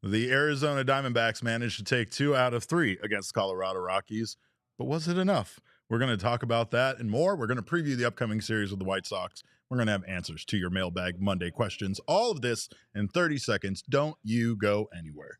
The Arizona Diamondbacks managed to take 2 out of 3 against Colorado Rockies, but was it enough? We're going to talk about that and more. We're going to preview the upcoming series with the White Sox. We're going to have answers to your Mailbag Monday questions. All of this in 30 seconds. Don't you go anywhere.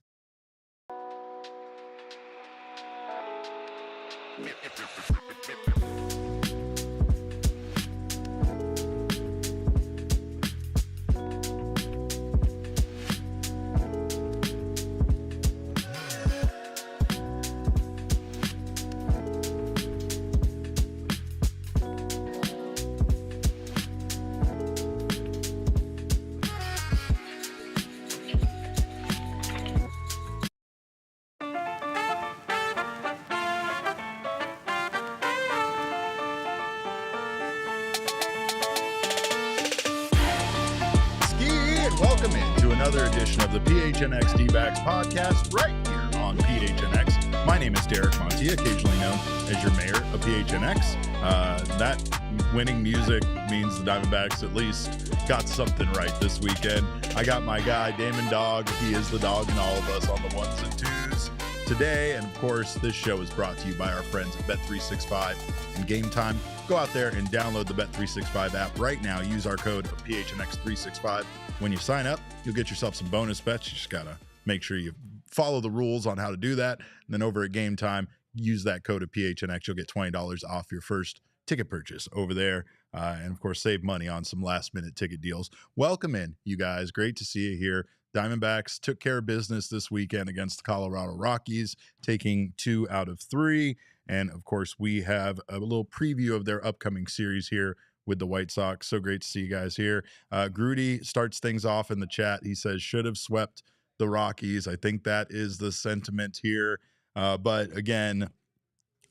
Welcome in to another edition of the PHNX Dbacks podcast right here on PHNX. My name is Derek Monti, occasionally known as your mayor of PHNX. That winning music means the Diamondbacks at least got something right this weekend. I got my guy, Damon Dog. He is the dog in all of us on the ones and twos today. And of course, this show is brought to you by our friends at Bet365 and Game Time. Go out there and download the Bet365 app right now. Use our code of PHNX365. When you sign up, you'll get yourself some bonus bets. You just got to make sure you follow the rules on how to do that. And then over at Game Time, use that code of PHNX. You'll get $20 off your first ticket purchase over there. And of course, save money on some last minute ticket deals. Welcome in, you guys. Great to see you here. Diamondbacks took care of business this weekend against the Colorado Rockies, taking 2 out of 3. And of course, we have a little preview of their upcoming series here with the White Sox. So great to see you guys here. Grudy starts things off in the chat. He says, should have swept the Rockies. I think that is the sentiment here. But again,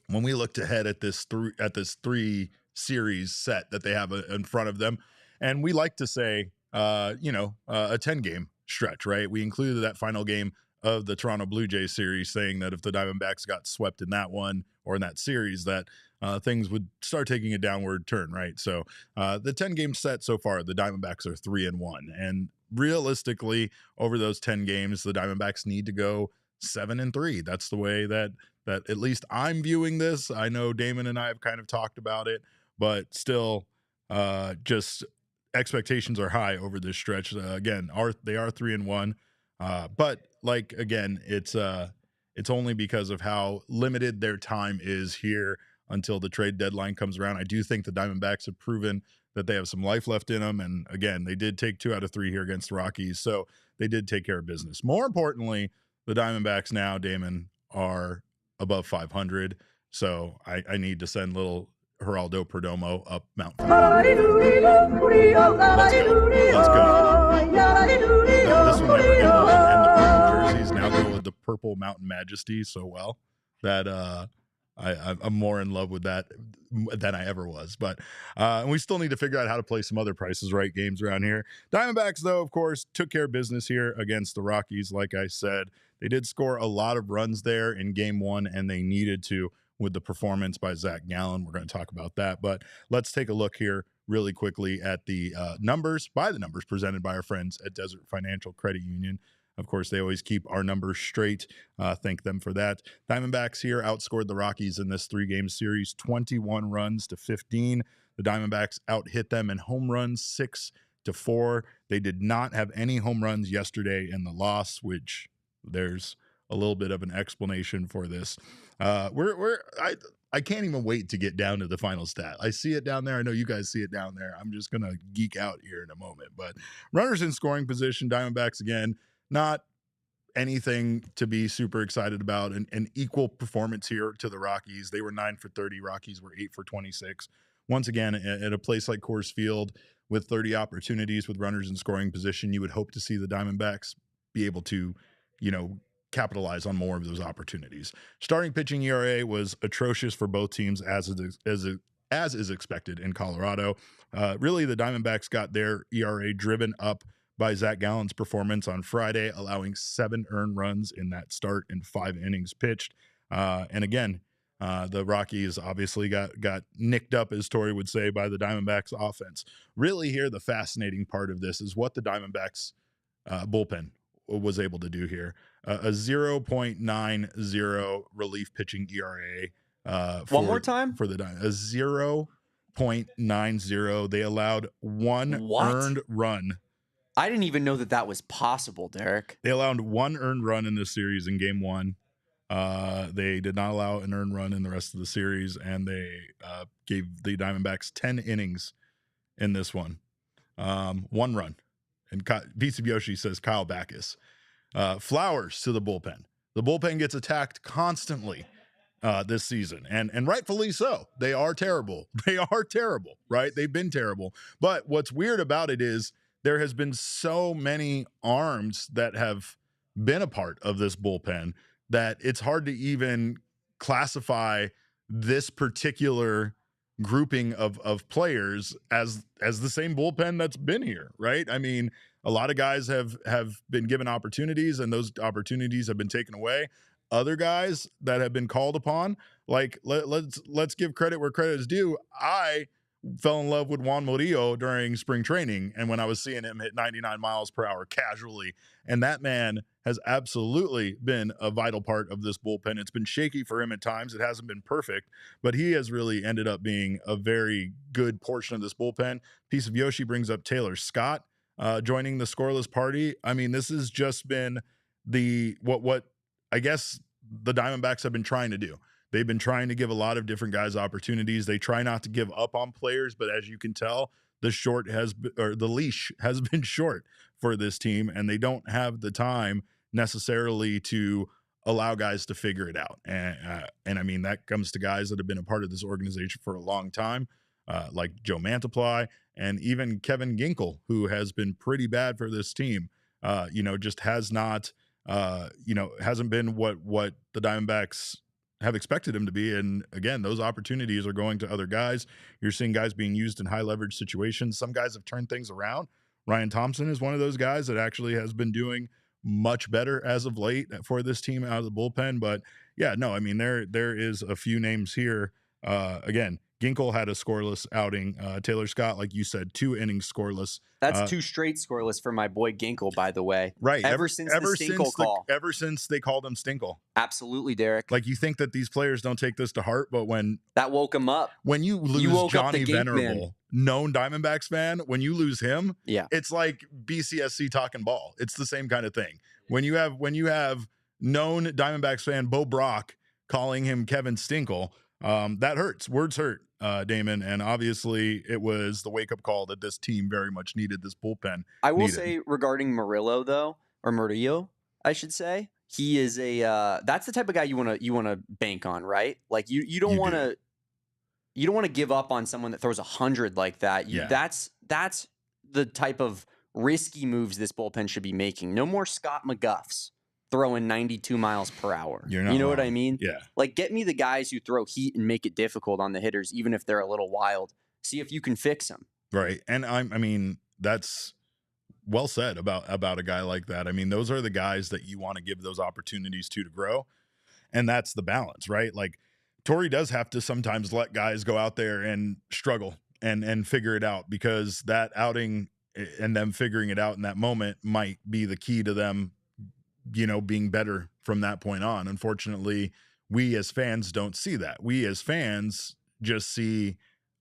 when we looked ahead at this three series set that they have in front of them, and we like to say, a 10-game stretch, right? We included that final game of the Toronto Blue Jays series, saying that if the Diamondbacks got swept in that one or in that series, that things would start taking a downward turn, right? So the 10-game set so far, the Diamondbacks are 3-1. And realistically, over those 10 games, the Diamondbacks need to go 7-3. That's the way that at least I'm viewing this. I know Damon and I have kind of talked about it, but still just expectations are high over this stretch. Again, they are 3-1. But like, again, it's only because of how limited their time is here until the trade deadline comes around. I do think the Diamondbacks have proven that they have some life left in them. And again, they did take 2 out of 3 here against the Rockies. So they did take care of business. More importantly, the Diamondbacks now, Damon, are above 500. So I need to send little Geraldo Perdomo up Mount. Let's go. This will never get old. And the purple jerseys now go with the purple Mountain Majesty so well that I'm more in love with that than I ever was. But and we still need to figure out how to play some other prices right games around here. Diamondbacks, though, of course, took care of business here against the Rockies. Like I said, they did score a lot of runs there in game 1, and they needed to with the performance by Zach Gallen. We're going to talk about that. But let's take a look here really quickly at the numbers presented by our friends at Desert Financial Credit Union. Of course, they always keep our numbers straight. Thank them for that. Diamondbacks here outscored the Rockies in this 3-game series, 21 runs to 15. The Diamondbacks out-hit them in home runs, 6-4. They did not have any home runs yesterday in the loss, which there's a little bit of an explanation for this. I can't even wait to get down to the final stat. I see it down there. I know you guys see it down there. I'm just going to geek out here in a moment. But runners in scoring position, Diamondbacks again, not anything to be super excited about. An equal performance here to the Rockies. They were 9 for 30. Rockies were 8 for 26. Once again, at a place like Coors Field with 30 opportunities with runners in scoring position, you would hope to see the Diamondbacks be able to, capitalize on more of those opportunities. Starting pitching ERA was atrocious for both teams, as is expected in Colorado. Really, the Diamondbacks got their ERA driven up by Zach Gallen's performance on Friday, allowing 7 earned runs in that start and 5 innings pitched. And again, the Rockies obviously got nicked up, as Torrey would say, by the Diamondbacks offense. Really here, the fascinating part of this is what the Diamondbacks bullpen was able to do here. A 0.90 relief pitching ERA. One more time for the Diamondbacks. A 0.90. They allowed one earned run. I didn't even know that was possible, Derek. They allowed one earned run in this series in game 1. They did not allow an earned run in the rest of the series, and they gave the Diamondbacks 10 innings in this one. 1 run. And VC Yoshi says Kyle Backus. Flowers to the bullpen. The bullpen gets attacked constantly this season, and rightfully so. They are terrible. They are terrible, right? They've been terrible. But what's weird about it is there has been so many arms that have been a part of this bullpen that it's hard to even classify this particular grouping of players as the same bullpen that's been here, right? I mean, a lot of guys have been given opportunities, and those opportunities have been taken away. Other guys that have been called upon, like let's give credit where credit is due. I fell in love with Juan Murillo during spring training, and when I was seeing him hit 99 miles per hour casually, and that man has absolutely been a vital part of this bullpen. It's been shaky for him at times. It hasn't been perfect, but he has really ended up being a very good portion of this bullpen. Piece of Yoshi brings up Taylor Scott joining the scoreless party. I mean, this has just been what I guess the Diamondbacks have been trying to do. They've been trying to give a lot of different guys opportunities. They try not to give up on players, but as you can tell, the leash has been short for this team, and they don't have the time necessarily to allow guys to figure it out. And I mean, that comes to guys that have been a part of this organization for a long time, like Joe Mantiply and even Kevin Ginkel, who has been pretty bad for this team. Just has not, hasn't been what the Diamondbacks have expected him to be. And again, those opportunities are going to other guys. You're seeing guys being used in high leverage situations. Some guys have turned things around. Ryan Thompson is one of those guys that actually has been doing much better as of late for this team out of the bullpen. But yeah, no, I mean, there is a few names here. Again, Ginkel had a scoreless outing. Taylor Scott, like you said, 2 innings scoreless. That's 2 straight scoreless for my boy Ginkel, by the way. Right. Ever since the Stinkle call. Ever since they called him Stinkle. Absolutely, Derek. Like, you think that these players don't take this to heart, but when that woke him up. When you lose Johnny Venerable, known Diamondbacks fan, when you lose him, yeah, it's like BCSC talking ball. It's the same kind of thing. When you have known Diamondbacks fan Bo Brock calling him Kevin Stinkle, that hurts. Words hurt, Damon. And obviously it was the wake-up call that this team very much needed, this bullpen. I will say regarding Murillo, though, or Murillo, I should say, he is that's the type of guy you want to bank on, right? Like you don't want to give up on someone that throws 100 like that. That's the type of risky moves this bullpen should be making. No more Scott McGuffs throwing 92 miles per hour. You know what I mean? Yeah. Like, get me the guys who throw heat and make it difficult on the hitters, even if they're a little wild. See if you can fix them. Right. And I mean, that's well said about a guy like that. I mean, those are the guys that you want to give those opportunities to grow. And that's the balance, right? Like, Torey does have to sometimes let guys go out there and struggle and figure it out, because that outing and them figuring it out in that moment might be the key to them, being better from that point on. Unfortunately, we as fans don't see that. We as fans just see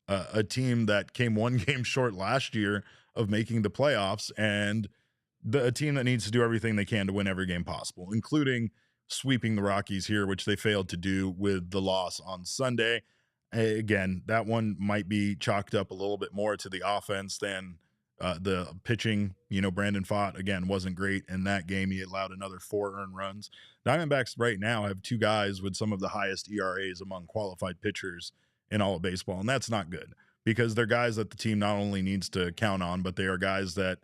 a team that came 1 game short last year of making the playoffs, and a team that needs to do everything they can to win every game possible, including sweeping the Rockies here, which they failed to do with the loss on Sunday. Again, that one might be chalked up a little bit more to the offense than the pitching. Brandon Pfaadt, again, wasn't great in that game. He allowed another 4 earned runs. Diamondbacks right now have 2 guys with some of the highest ERAs among qualified pitchers in all of baseball, and that's not good, because they're guys that the team not only needs to count on, but they are guys that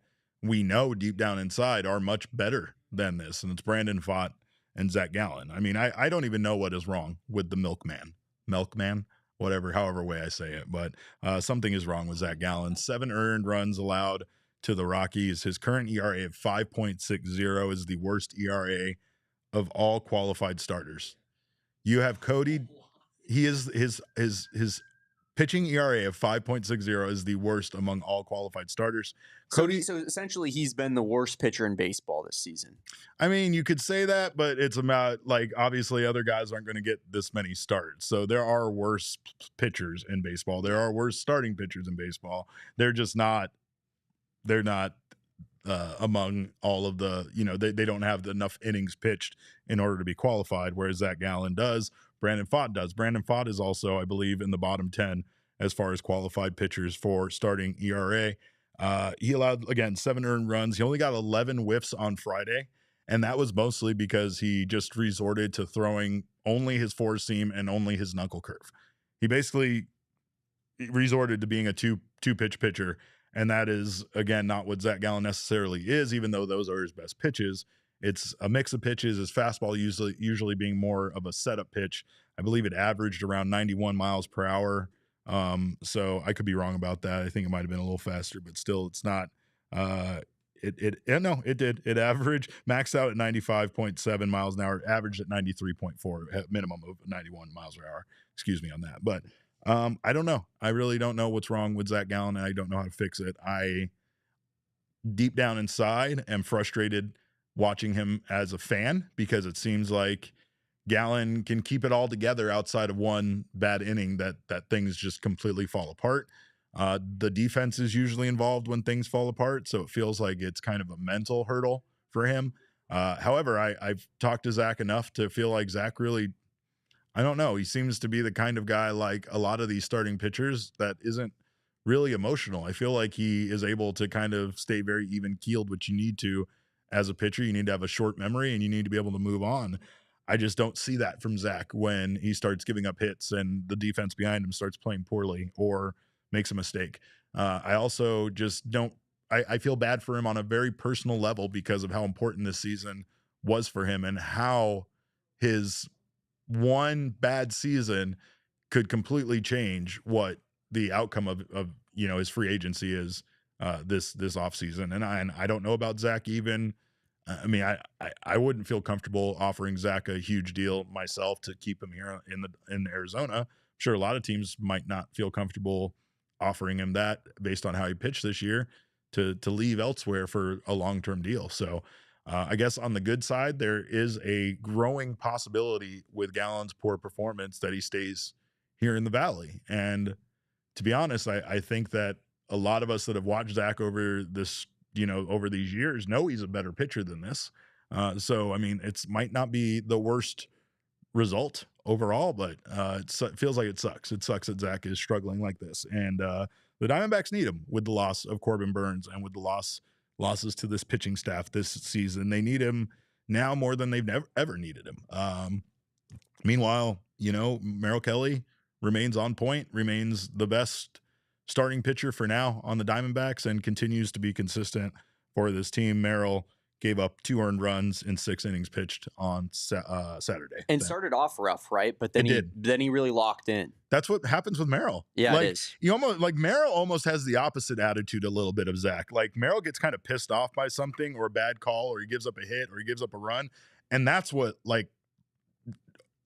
we know deep down inside are much better than this, and it's Brandon Pfaadt and Zach Gallen. I mean, I don't even know what is wrong with the milkman, however way I say it, but something is wrong with Zach Gallen. 7 earned runs allowed to the Rockies. His current ERA of 5.60 is the worst ERA of all qualified starters. You have Cody. He is his pitching ERA of 5.60 is the worst among all qualified starters. So essentially, he's been the worst pitcher in baseball this season. I mean, you could say that, but it's about, like, obviously other guys aren't going to get this many starts. So there are worse pitchers in baseball. There are worse starting pitchers in baseball. They're just not. They're not among all of the. They don't have enough innings pitched in order to be qualified. Whereas Zach Gallen does. Brandon Pfaadt does. Brandon Pfaadt is also, I believe, in the bottom 10 as far as qualified pitchers for starting ERA. He allowed, again, 7 earned runs. He only got 11 whiffs on Friday, and that was mostly because he just resorted to throwing only his four seam and only his knuckle curve. He basically resorted to being a two-pitch pitcher, and that is, again, not what Zach Gallen necessarily is, even though those are his best pitches. It's a mix of pitches. His fastball usually being more of a setup pitch. I believe it averaged around 91 miles per hour. So I could be wrong about that. I think it might have been a little faster, but still, it's not. It did. It averaged, maxed out at 95.7 miles an hour, averaged at 93.4, minimum of 91 miles per hour. Excuse me on that. But I don't know. I really don't know what's wrong with Zach Gallen, and I don't know how to fix it. I, deep down inside, am frustrated watching him as a fan, because it seems like Gallen can keep it all together outside of one bad inning that things just completely fall apart. The defense is usually involved when things fall apart, so it feels like it's kind of a mental hurdle for him. However, I've talked to Zach enough to feel like Zach really, I don't know, he seems to be the kind of guy, like a lot of these starting pitchers, that isn't really emotional. I feel like he is able to kind of stay very even-keeled, which you need to as a pitcher. You need to have a short memory, and you need to be able to move on. I just don't see that from Zach when he starts giving up hits and the defense behind him starts playing poorly or makes a mistake. I also just don't, I feel bad for him on a very personal level because of how important this season was for him and how his one bad season could completely change what the outcome of his free agency is this offseason. And I don't know about Zach even. I mean, I wouldn't feel comfortable offering Zach a huge deal myself to keep him here in Arizona. I'm sure a lot of teams might not feel comfortable offering him that based on how he pitched this year to leave elsewhere for a long-term deal. So I guess on the good side, there is a growing possibility with Gallen's poor performance that he stays here in the Valley. And to be honest, I think that a lot of us that have watched Zach over this, over these years know he's a better pitcher than this. So, I mean, it might not be the worst result overall, but it feels like it sucks. It sucks that Zach is struggling like this. And the Diamondbacks need him with the loss of Corbin Burns and with the losses to this pitching staff this season. They need him now more than they've ever needed him. Meanwhile, Merrill Kelly remains on point, remains the best starting pitcher for now on the Diamondbacks, and continues to be consistent for this team. Merrill gave up 2 earned runs in 6 innings pitched on Saturday. And started off rough, right? But then he really locked in. That's what happens with Merrill. Yeah, it is. Merrill almost has the opposite attitude a little bit of Zach. Like, Merrill gets kind of pissed off by something or a bad call, or he gives up a hit, or he gives up a run. And that's what,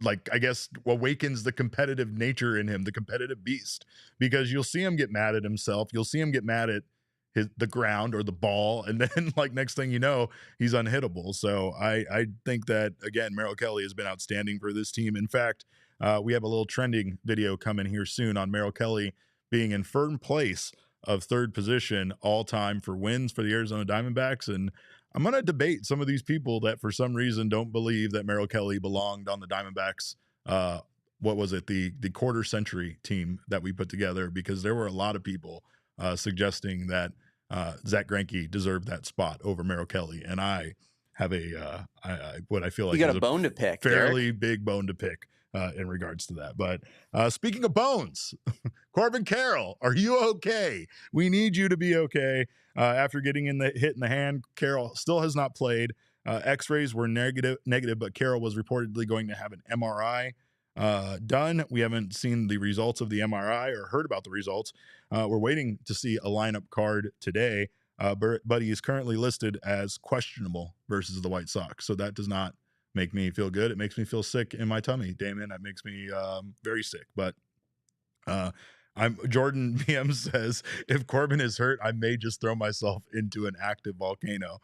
I guess, awakens the competitive nature in him, the competitive beast, because you'll see him get mad at himself. You'll see him get mad at the ground or the ball. And then next thing you know, he's unhittable. So I think that, again, Merrill Kelly has been outstanding for this team. In fact, we have a little trending video coming here soon on Merrill Kelly being in firm place of 3rd position all time for wins for the Arizona Diamondbacks. And I'm going to debate some of these people that for some reason don't believe that Merrill Kelly belonged on the Diamondbacks. What was it? The quarter century team that we put together, because there were a lot of people suggesting that Zach Greinke deserved that spot over Merrill Kelly. And I have what I feel like you got a bone to pick, fairly big bone to pick in regards to that. But speaking of bones, Corbin Carroll, are you okay? We need you to be okay. After getting hit in the hand, Carroll still has not played. X-rays were negative, but Carroll was reportedly going to have an MRI done. We haven't seen the results of the MRI or heard about the results. We're waiting to see a lineup card today, but he is currently listed as questionable versus the White Sox. So that does not make me feel good. It makes me feel sick in my tummy, Damon. That makes me very sick. But Jordan BM says, if Corbin is hurt, I may just throw myself into an active volcano.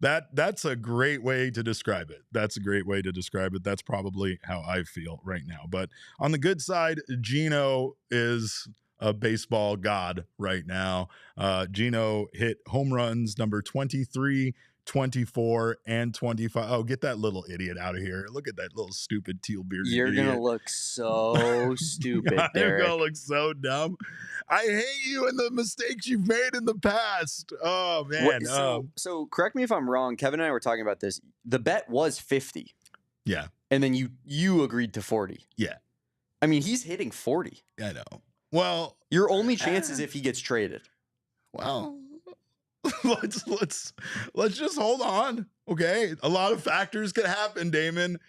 That's a great way to describe it. That's a great way to describe it. That's probably how I feel right now. But on the good side, Gino is a baseball god right now. Gino hit home runs number 23, 24, and 25. Oh, get that little idiot out of here. Look at that little stupid teal bearded You're idiot. going to look so stupid, Derek. You're going to look so dumb. I hate you and the mistakes you've made in the past. Oh, man. So correct me if I'm wrong. Kevin and I were talking about this. The bet was 50. Yeah. And then you agreed to 40. Yeah. I mean, he's hitting 40. I know. Well, your only chance is if he gets traded. Well, let's just hold on. Okay. A lot of factors could happen, Damon.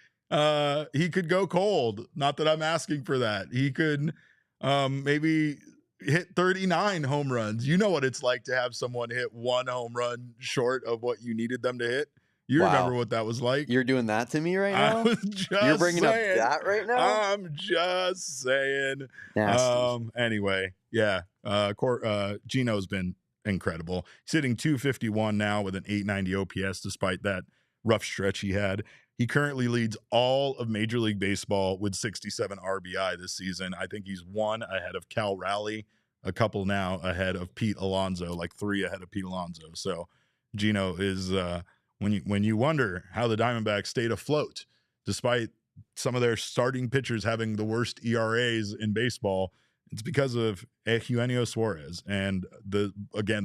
He could go cold. Not that I'm asking for that. He could maybe hit 39 home runs. You know what it's like to have someone hit one home run short of what you needed them to hit. You remember what that was like? You're doing that to me right now? You're bringing up that right now? I'm just saying. Anyway, yeah. Gino's been incredible. He's hitting 251 now with an 890 OPS despite that rough stretch he had. He currently leads all of Major League Baseball with 67 RBI this season. I think he's one ahead of Cal Raleigh, a couple now ahead of Pete Alonso, like 3 ahead of Pete Alonso. So Gino is when you wonder how the Diamondbacks stayed afloat despite some of their starting pitchers having the worst ERAs in baseball, it's because of Eugenio Suarez. And the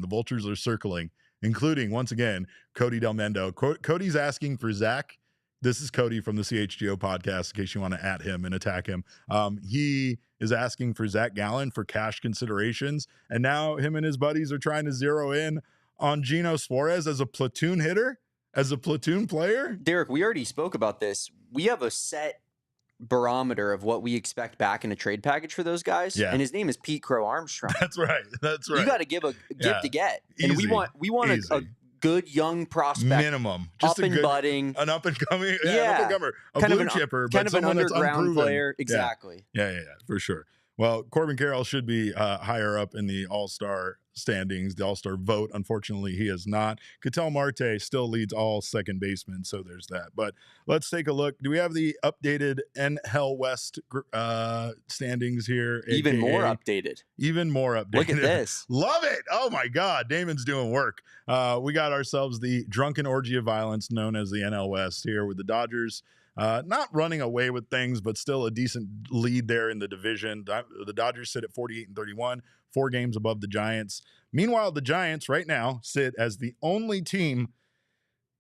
Vultures are circling, including, once again, Cody Del Mendo. Cody's asking for Zach. This is Cody from the CHGO podcast, in case you want to at him and attack him. He is asking for Zach Gallen for cash considerations. And now him and his buddies are trying to zero in on Gino Suarez as a platoon hitter, as a platoon player. Derek, we already spoke about this. We have a set barometer of what we expect back in a trade package for those guys. Yeah. And his name is Pete Crow Armstrong. That's right. You got to give a give to get. And Easy. we want a good young prospect. Minimum. Just up and budding. An up and coming. Yeah. An up and comer. A kind blue chipper. Kind but of an someone underground player. Exactly. Yeah, for sure. Well, Corbin Carroll should be higher up in the All-Star standings, the All-Star vote. Unfortunately, he is not. Ketel Marte still leads all second basemen, so there's that. But let's take a look. Do we have the updated NL West standings here? Even more updated. Look at this. Love it. Oh, my God. Damon's doing work. We got ourselves the drunken orgy of violence known as the NL West here with the Dodgers. Not running away with things, but still a decent lead there in the division. The Dodgers sit at 48-31, 4 games above the Giants. Meanwhile, the Giants right now sit as the only team,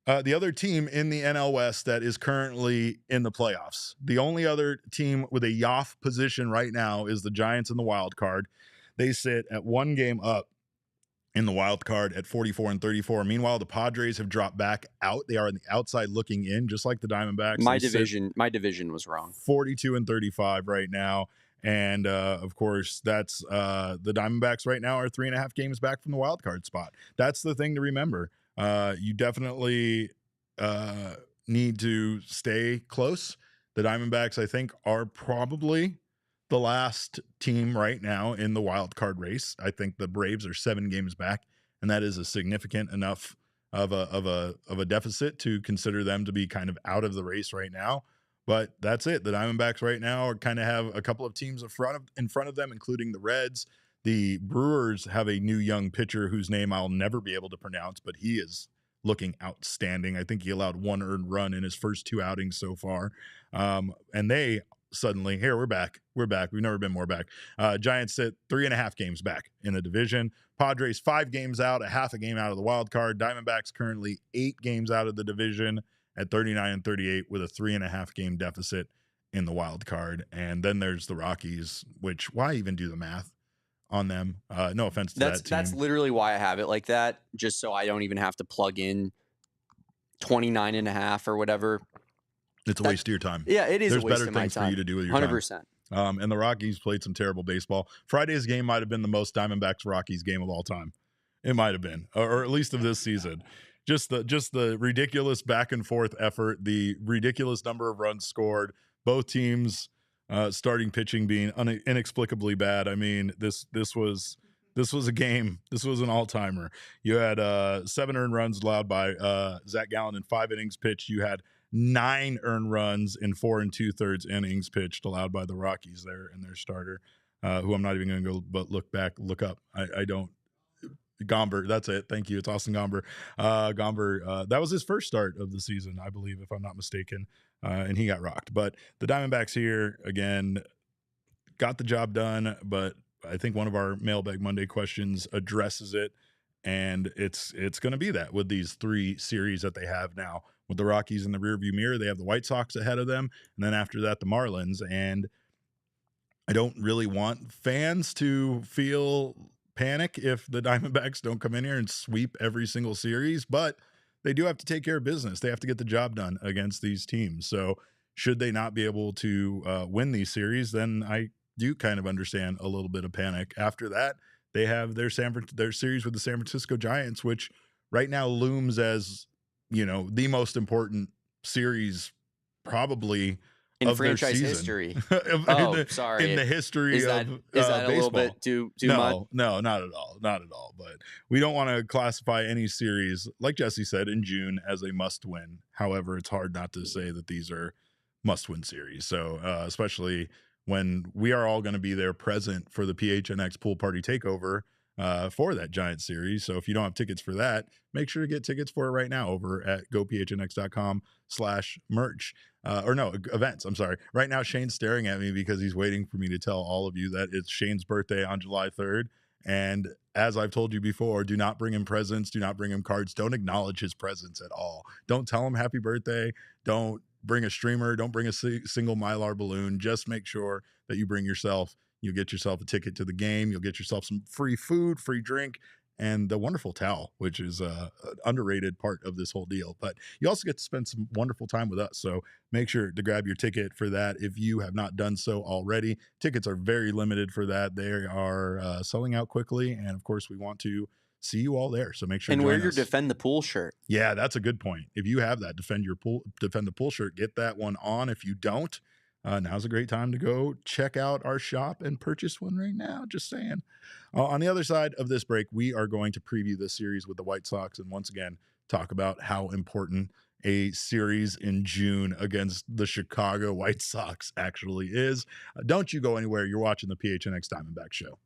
the other team in the NL West that is currently in the playoffs. The only other team with a YOF position right now is the Giants in the wild card. They sit at 1 game up in the wild card at 44-34. Meanwhile, the Padres have dropped back out. They are on the outside looking in, just like the Diamondbacks. My division was wrong. 42-35 right now. And of course, that's the Diamondbacks right now are 3.5 games back from the wild card spot. That's the thing to remember. You definitely need to stay close. The Diamondbacks, I think, are probably the last team right now in the wild card race. I think the Braves are 7 games back, and that is a significant enough of a deficit to consider them to be kind of out of the race right now. But that's it. The Diamondbacks right now are kind of have a couple of teams in front of them, including the Reds. The Brewers have a new young pitcher whose name I'll never be able to pronounce, but he is looking outstanding. I think he allowed 1 earned run in his first 2 outings so far. And they suddenly, here, we're back. We've never been more back. Giants sit 3.5 games back in the division. Padres 5 games out, a half a game out of the wild card. Diamondbacks currently 8 games out of the division at 39-38 with a 3.5 game deficit in the wild card. And then there's the Rockies, which why even do the math on them? No offense to that team. That's literally why I have it like that, just so I don't even have to plug in 29.5 or whatever. It's a waste of your time. Yeah, it is a waste of my time. There's better things for you to do with your 100%. time. And the Rockies played some terrible baseball. Friday's game might have been the most Diamondbacks-Rockies game of all time. It might have been, or at least of this season. Just the ridiculous back and forth effort, the ridiculous number of runs scored. Both teams starting pitching being inexplicably bad. I mean, this was a game. This was an all-timer. You had 7 earned runs allowed by Zach Gallen in 5 innings pitched. You had 9 earned runs in 4 2/3 innings pitched allowed by the Rockies there and their starter, who I'm not even going to go but look up. I don't. Gomber, that's it. Thank you. It's Austin Gomber. Gomber, that was his first start of the season, I believe, if I'm not mistaken, and he got rocked. But the Diamondbacks here, again, got the job done, but I think one of our Mailbag Monday questions addresses it, and it's going to be that with these 3 series that they have now. With the Rockies in the rearview mirror, they have the White Sox ahead of them, and then after that, the Marlins. And I don't really want fans to feel panic if the Diamondbacks don't come in here and sweep every single series, but they do have to take care of business. They have to get the job done against these teams. So should they not be able to win these series, then I do kind of understand a little bit of panic. After that, they have their series with the San Francisco Giants, which right now looms as, the most important series probably in franchise history. In the history is that of a baseball. little bit too much? No, not at all. But we don't want to classify any series, like Jesse said, in June as a must-win. However, it's hard not to say that these are must-win series. So especially when we are all going to be there present for the PHNX Pool Party Takeover for that Giant series. So if you don't have tickets for that, make sure to get tickets for it right now over at gophnx.com/merch. Events. I'm sorry. Right now, Shane's staring at me because he's waiting for me to tell all of you that it's Shane's birthday on July 3rd. And as I've told you before, do not bring him presents. Do not bring him cards. Don't acknowledge his presence at all. Don't tell him happy birthday. Don't bring a streamer. Don't bring a single Mylar balloon. Just make sure that you bring yourself. You'll get yourself a ticket to the game. You'll get yourself some free food, free drink, and the wonderful towel, which is an underrated part of this whole deal. But you also get to spend some wonderful time with us. So make sure to grab your ticket for that if you have not done so already. Tickets are very limited for that. They are selling out quickly. And, of course, we want to see you all there. So make sure and to wear join your us. Defend the Pool shirt. Yeah, that's a good point. If you have that Defend the Pool shirt, get that one on. If you don't, now's a great time to go check out our shop and purchase one right now. Just saying. On the other side of this break, we are going to preview this series with the White Sox and once again talk about how important a series in June against the Chicago White Sox actually is. Don't you go anywhere. You're watching the PHNX Diamondback Show.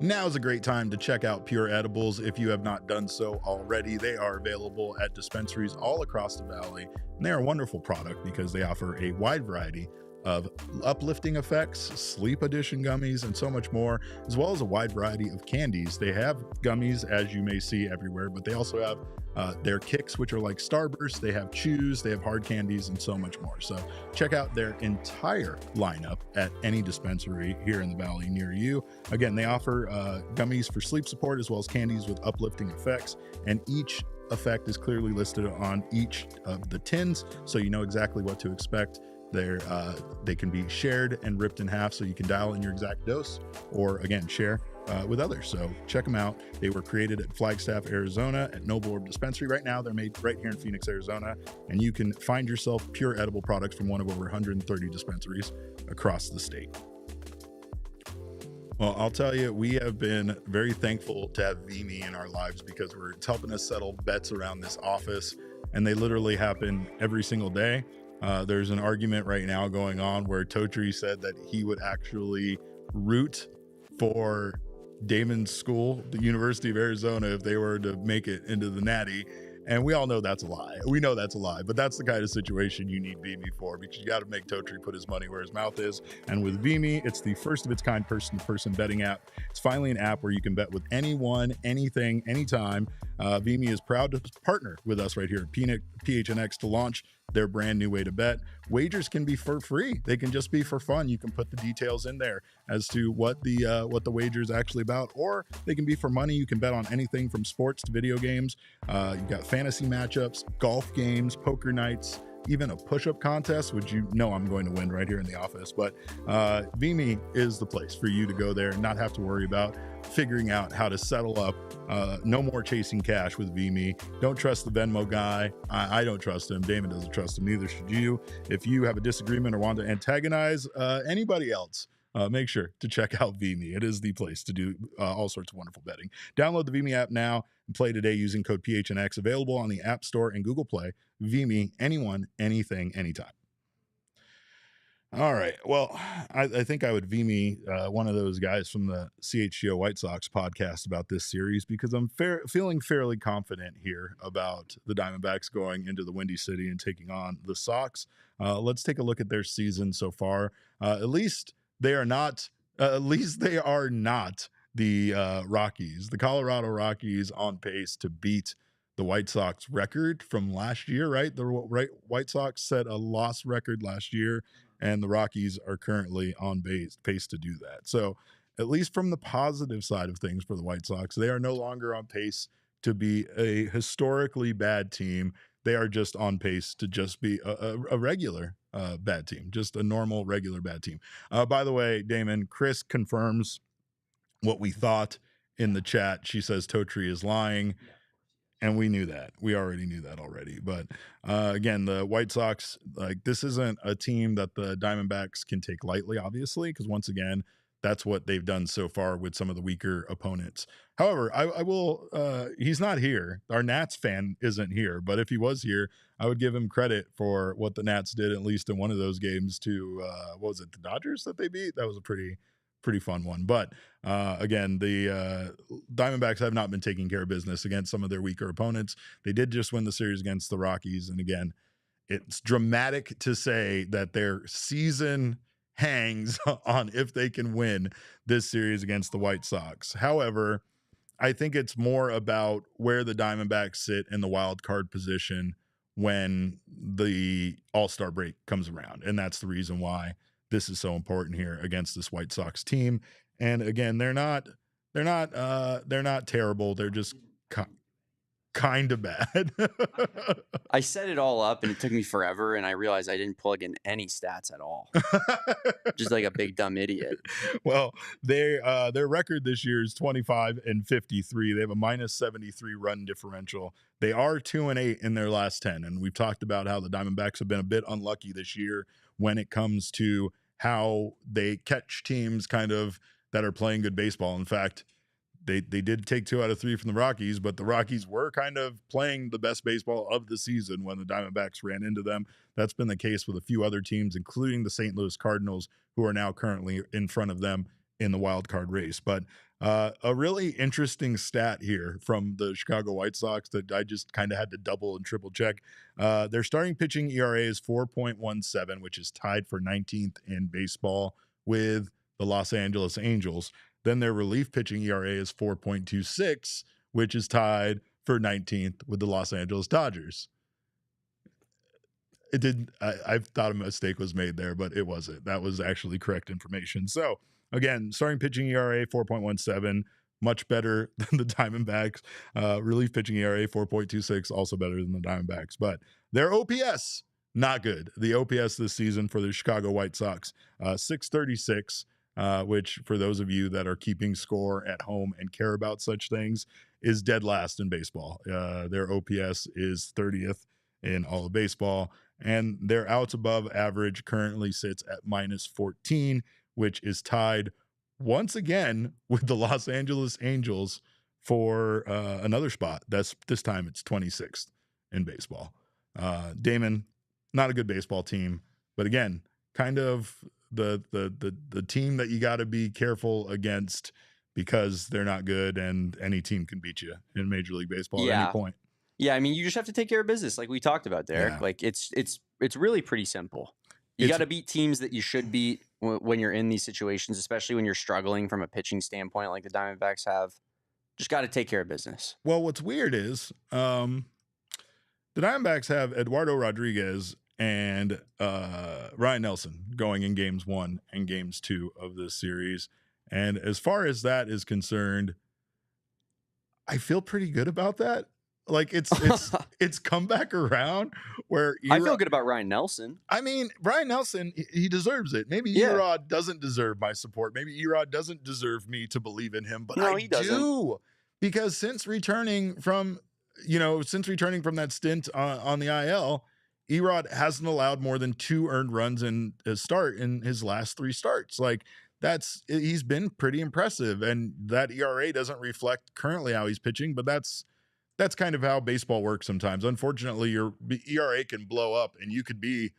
Now is a great time to check out Pure Edibles if you have not done so already. They are available at dispensaries all across the valley, and they are a wonderful product because they offer a wide variety of uplifting effects, sleep edition gummies, and so much more, as well as a wide variety of candies. They have gummies, as you may see everywhere, but they also have their kicks, which are like Starburst. They have chews, they have hard candies, and so much more. So check out their entire lineup at any dispensary here in the valley near you. Again, they offer gummies for sleep support as well as candies with uplifting effects, and each effect is clearly listed on each of the tins, so you know exactly what to expect. They can be shared and ripped in half, so you can dial in your exact dose, or again share with others. So check them out. They were created at Flagstaff, Arizona, at Noble Orb Dispensary. Right now, they're made right here in Phoenix, Arizona, and you can find yourself pure edible products from one of over 130 dispensaries across the state. Well, I'll tell you, we have been very thankful to have Vimy in our lives because it's helping us settle bets around this office, and they literally happen every single day. There's an argument right now going on where Totri said that he would actually root for Damon's school, the University of Arizona, if they were to make it into the Natty. And we all know that's a lie. We know that's a lie, but that's the kind of situation you need Vimy for, because you got to make Totri put his money where his mouth is. And with Vimy, it's the first of its kind person-to-person betting app. It's finally an app where you can bet with anyone, anything, anytime. Vimy is proud to partner with us right here at PHNX to launch their brand new way to bet. Wagers can be for free. They can just be for fun. You can put the details in there as to what the wager is actually about, or they can be for money. You can bet on anything from sports to video games. You've got fantasy matchups, golf games, poker nights, even a push-up contest, which you know I'm going to win right here in the office, but VMe is the place for you to go there and not have to worry about figuring out how to settle up. No more chasing cash with VMe. Don't trust the Venmo guy. I don't trust him. Damon doesn't trust him. Neither should you. If you have a disagreement or want to antagonize anybody else, make sure to check out VMe. It is the place to do all sorts of wonderful betting. Download the VMe app now and play today using code PHNX. Available on the App Store and Google Play. VMe, anyone, anything, anytime. All right. Well, I think I would VMe one of those guys from the CHGO White Sox podcast about this series because I'm feeling fairly confident here about the Diamondbacks going into the Windy City and taking on the Sox. Let's take a look at their season so far. At least they are not the Rockies. The Colorado Rockies on pace to beat the White Sox record from last year, right? The White Sox set a loss record last year, and the Rockies are currently on pace to do that. So at least from the positive side of things for the White Sox, they are no longer on pace to be a historically bad team. They are just on pace to just be a regular bad team, just a normal, regular bad team. By the way, Damon, Chris confirms what we thought in the chat. She says Totri is lying. And we knew that. We already knew that already. But again, the White Sox, like, this isn't a team that the Diamondbacks can take lightly, obviously, because once again, that's what they've done so far with some of the weaker opponents. However, I will, he's not here. Our Nats fan isn't here. But if he was here, I would give him credit for what the Nats did, at least in one of those games to, what was it, the Dodgers that they beat? That was a pretty fun one. But again, the Diamondbacks have not been taking care of business against some of their weaker opponents. They did just win the series against the Rockies. And again, it's dramatic to say that their season hangs on if they can win this series against the White Sox. However, I think it's more about where the Diamondbacks sit in the wild card position when the All-Star break comes around. And that's the reason why this is so important here against this White Sox team. And again, they're not terrible. They're just kind of bad. I set it all up and it took me forever, and I realized I didn't plug in any stats at all. Just like a big dumb idiot. Well, their record this year is 25-53. They have a -73 run differential. They are 2-8 in their last 10, and we've talked about how the Diamondbacks have been a bit unlucky this year when it comes to how they catch teams kind of that are playing good baseball. In fact, they did take 2 out of 3 from the Rockies, but the Rockies were kind of playing the best baseball of the season when the Diamondbacks ran into them. That's been the case with a few other teams, including the St. Louis Cardinals, who are now currently in front of them in the wild card race. But a really interesting stat here from the Chicago White Sox that I just kind of had to double and triple check. Their starting pitching ERA is 4.17, which is tied for 19th in baseball with the Los Angeles Angels. Then their relief pitching ERA is 4.26, which is tied for 19th with the Los Angeles Dodgers. It didn't. I thought a mistake was made there, but it wasn't. That was actually correct information. So again, starting pitching ERA 4.17, much better than the Diamondbacks. Relief pitching ERA 4.26, also better than the Diamondbacks. But their OPS, not good. The OPS this season for the Chicago White Sox, 636. Which, for those of you that are keeping score at home and care about such things, is dead last in baseball. Their OPS is 30th in all of baseball, and their outs above average currently sits at -14, which is tied once again with the Los Angeles Angels for another spot. This time it's 26th in baseball. Damon, not a good baseball team, but again, kind of the team that you got to be careful against because they're not good, and any team can beat you in Major League Baseball at any point. Yeah, I mean, you just have to take care of business, like we talked about, Derek. Yeah. Like it's really pretty simple. You got to beat teams that you should beat when you're in these situations, especially when you're struggling from a pitching standpoint, like the Diamondbacks have. Just got to take care of business. Well, what's weird is the Diamondbacks have Eduardo Rodriguez and Ryan Nelson going in games 1 and games 2 of this series. And as far as that is concerned, I feel pretty good about that. Like it's come back around where I feel good about Ryan Nelson. I mean, Ryan Nelson, he deserves it. Maybe Erod doesn't deserve my support. Maybe Erod doesn't deserve me to believe in him, but No, I he doesn't. do, because since returning from that stint on the IL, Erod hasn't allowed more than 2 earned runs in a start in his last 3 starts. Like he's been pretty impressive, and that ERA doesn't reflect currently how he's pitching, but that's kind of how baseball works sometimes. Unfortunately, your ERA can blow up and you could be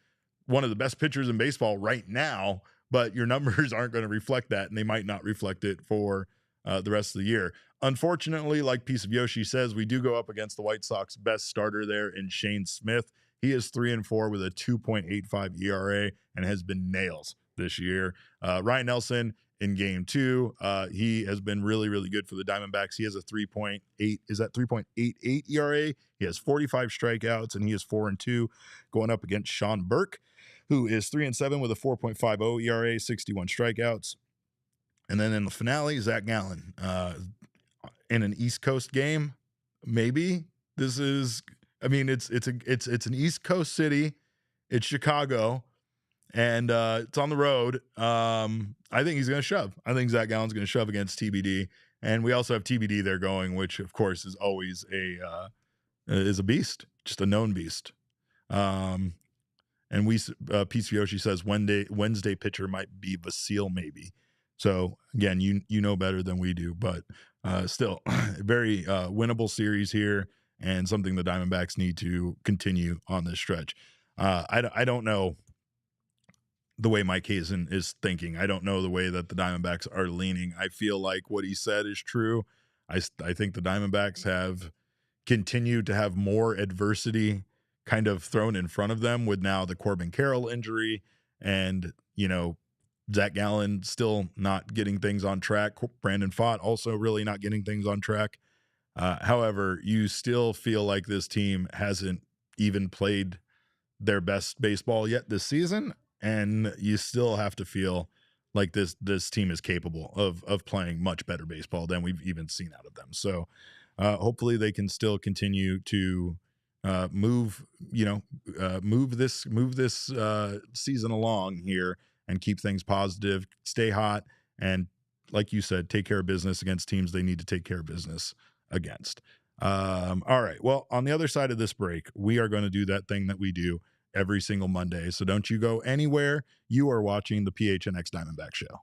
one of the best pitchers in baseball right now, but your numbers aren't going to reflect that, and they might not reflect it for the rest of the year. Unfortunately, like Piece of Yoshi says, we do go up against the White Sox best starter there in Shane Smith. He is 3-4 with a 2.85 ERA and has been nails this year. Ryan Nelson in game 2, he has been really, really good for the Diamondbacks. He has a 3.88 ERA. He has 45 strikeouts, and he is 4-2 going up against Sean Burke, who is 3-7 with a 4.50 ERA, 61 strikeouts. And then in the finale, Zach Gallen in an East Coast game. Maybe this is, I mean, it's an East Coast city. It's Chicago. And it's on the road. I think he's going to shove. I think Zach Gallen's going to shove against TBD. And we also have TBD there going, which, of course, is always a beast, just a known beast. And Piece of Yoshi says Wednesday pitcher might be Vasile, maybe. So, again, you know better than we do. But still, very winnable series here, and something the Diamondbacks need to continue on this stretch. I don't know the way Mike Hazen is thinking. I don't know the way that the Diamondbacks are leaning. I feel like what he said is true. I think the Diamondbacks have continued to have more adversity kind of thrown in front of them, with now the Corbin Carroll injury, and, Zach Gallen still not getting things on track. Brandon Pfaadt also really not getting things on track. However, you still feel like this team hasn't even played their best baseball yet this season. And you still have to feel like this team is capable of playing much better baseball than we've even seen out of them. So hopefully they can still continue to move this season along here and keep things positive, stay hot, and, like you said, take care of business against teams they need to take care of business against. All right. Well, on the other side of this break, we are going to do that thing that we do every single Monday. So don't you go anywhere. You are watching the PHNX Diamondback Show.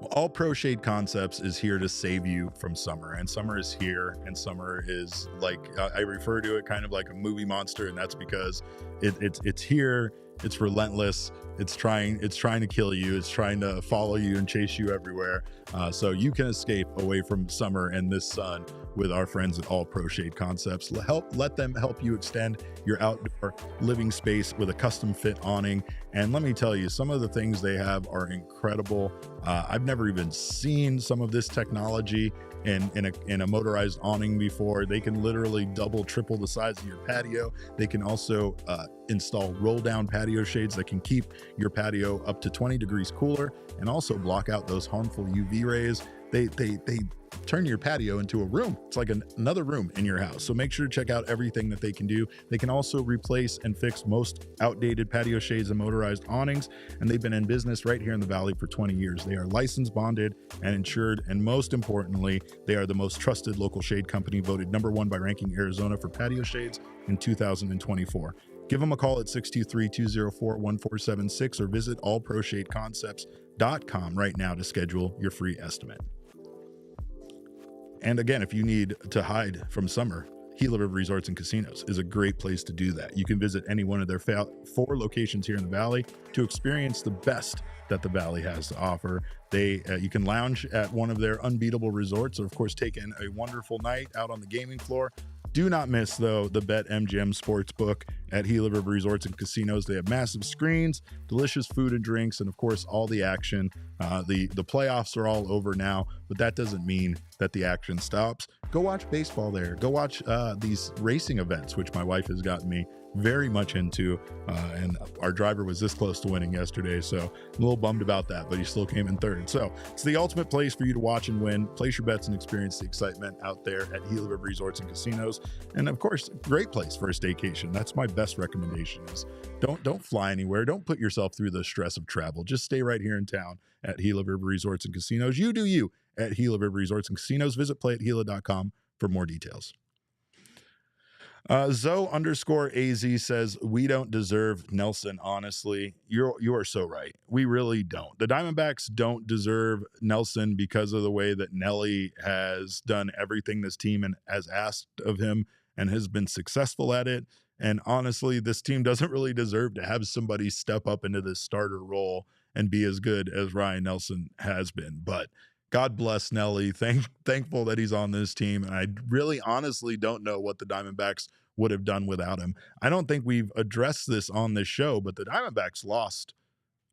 Well, All Pro Shade Concepts is here to save you from summer, and summer is here, and summer is like, I refer to it kind of like a movie monster, and that's because it's here. It's relentless. It's trying to kill you. It's trying to follow you and chase you everywhere. So you can escape away from summer and this sun with our friends at All Pro Shade Concepts. Let them help you extend your outdoor living space with a custom fit awning. And let me tell you, some of the things they have are incredible. I've never even seen some of this technology in a motorized awning before. They can literally double, triple the size of your patio. They can also install roll down patio shades that can keep your patio up to 20 degrees cooler and also block out those harmful UV rays. They turn your patio into a room. It's like another room in your house. So make sure to check out everything that they can do. They can also replace and fix most outdated patio shades and motorized awnings. And they've been in business right here in the Valley for 20 years. They are licensed, bonded, and insured. And most importantly, they are the most trusted local shade company, voted #1 by Ranking Arizona for patio shades in 2024. Give them a call at 623-204-1476 or visit allproshadeconcepts.com right now to schedule your free estimate. And again, if you need to hide from summer, Gila River Resorts and Casinos is a great place to do that. You can visit any one of their 4 locations here in the Valley to experience the best that the Valley has to offer. You can lounge at one of their unbeatable resorts, or of course take in a wonderful night out on the gaming floor. Do not miss, though, the BetMGM Sportsbook at Gila River Resorts and Casinos. They have massive screens, delicious food and drinks, and, of course, all the action. The playoffs are all over now, but that doesn't mean that the action stops. Go watch baseball there. Go watch these racing events, which my wife has gotten me very much into. And our driver was this close to winning yesterday, so I'm a little bummed about that, but he still came in third. So it's the ultimate place for you to watch and win. Place your bets and experience the excitement out there at Gila River Resorts and Casinos. And of course, great place for a staycation. That's my best recommendation is don't fly anywhere. Don't put yourself through the stress of travel. Just stay right here in town at Gila River Resorts and Casinos. You do you at Gila River Resorts and Casinos. Visit playathila.com for more details. Zoe_AZ says, we don't deserve Nelson, honestly. You are so right. We really don't. The Diamondbacks don't deserve Nelson because of the way that Nelly has done everything this team has asked of him and has been successful at it. And honestly, this team doesn't really deserve to have somebody step up into this starter role and be as good as Ryan Nelson has been. But God bless Nelly. Thankful that he's on this team. And I really honestly don't know what the Diamondbacks would have done without him. I don't think we've addressed this on this show, but the Diamondbacks lost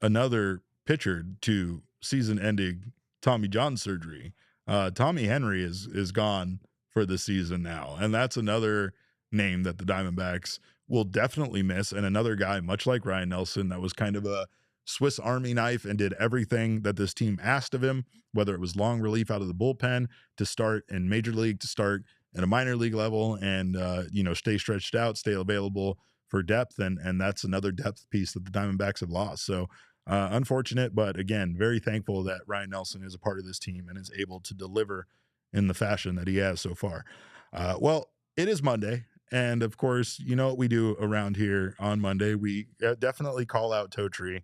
another pitcher to season-ending Tommy John surgery. Tommy Henry is gone for the season now, and that's another name that the Diamondbacks will definitely miss, and another guy, much like Ryan Nelson, that was kind of a Swiss Army knife and did everything that this team asked of him, whether it was long relief out of the bullpen, to start in Major League, to start at a minor league level, and stay stretched out, stay available for depth, and that's another depth piece that the Diamondbacks have lost. So unfortunate, but again, very thankful that Ryan Nelson is a part of this team and is able to deliver in the fashion that he has so far. Well, it is Monday, and of course, you know what we do around here on Monday. We definitely call out Totri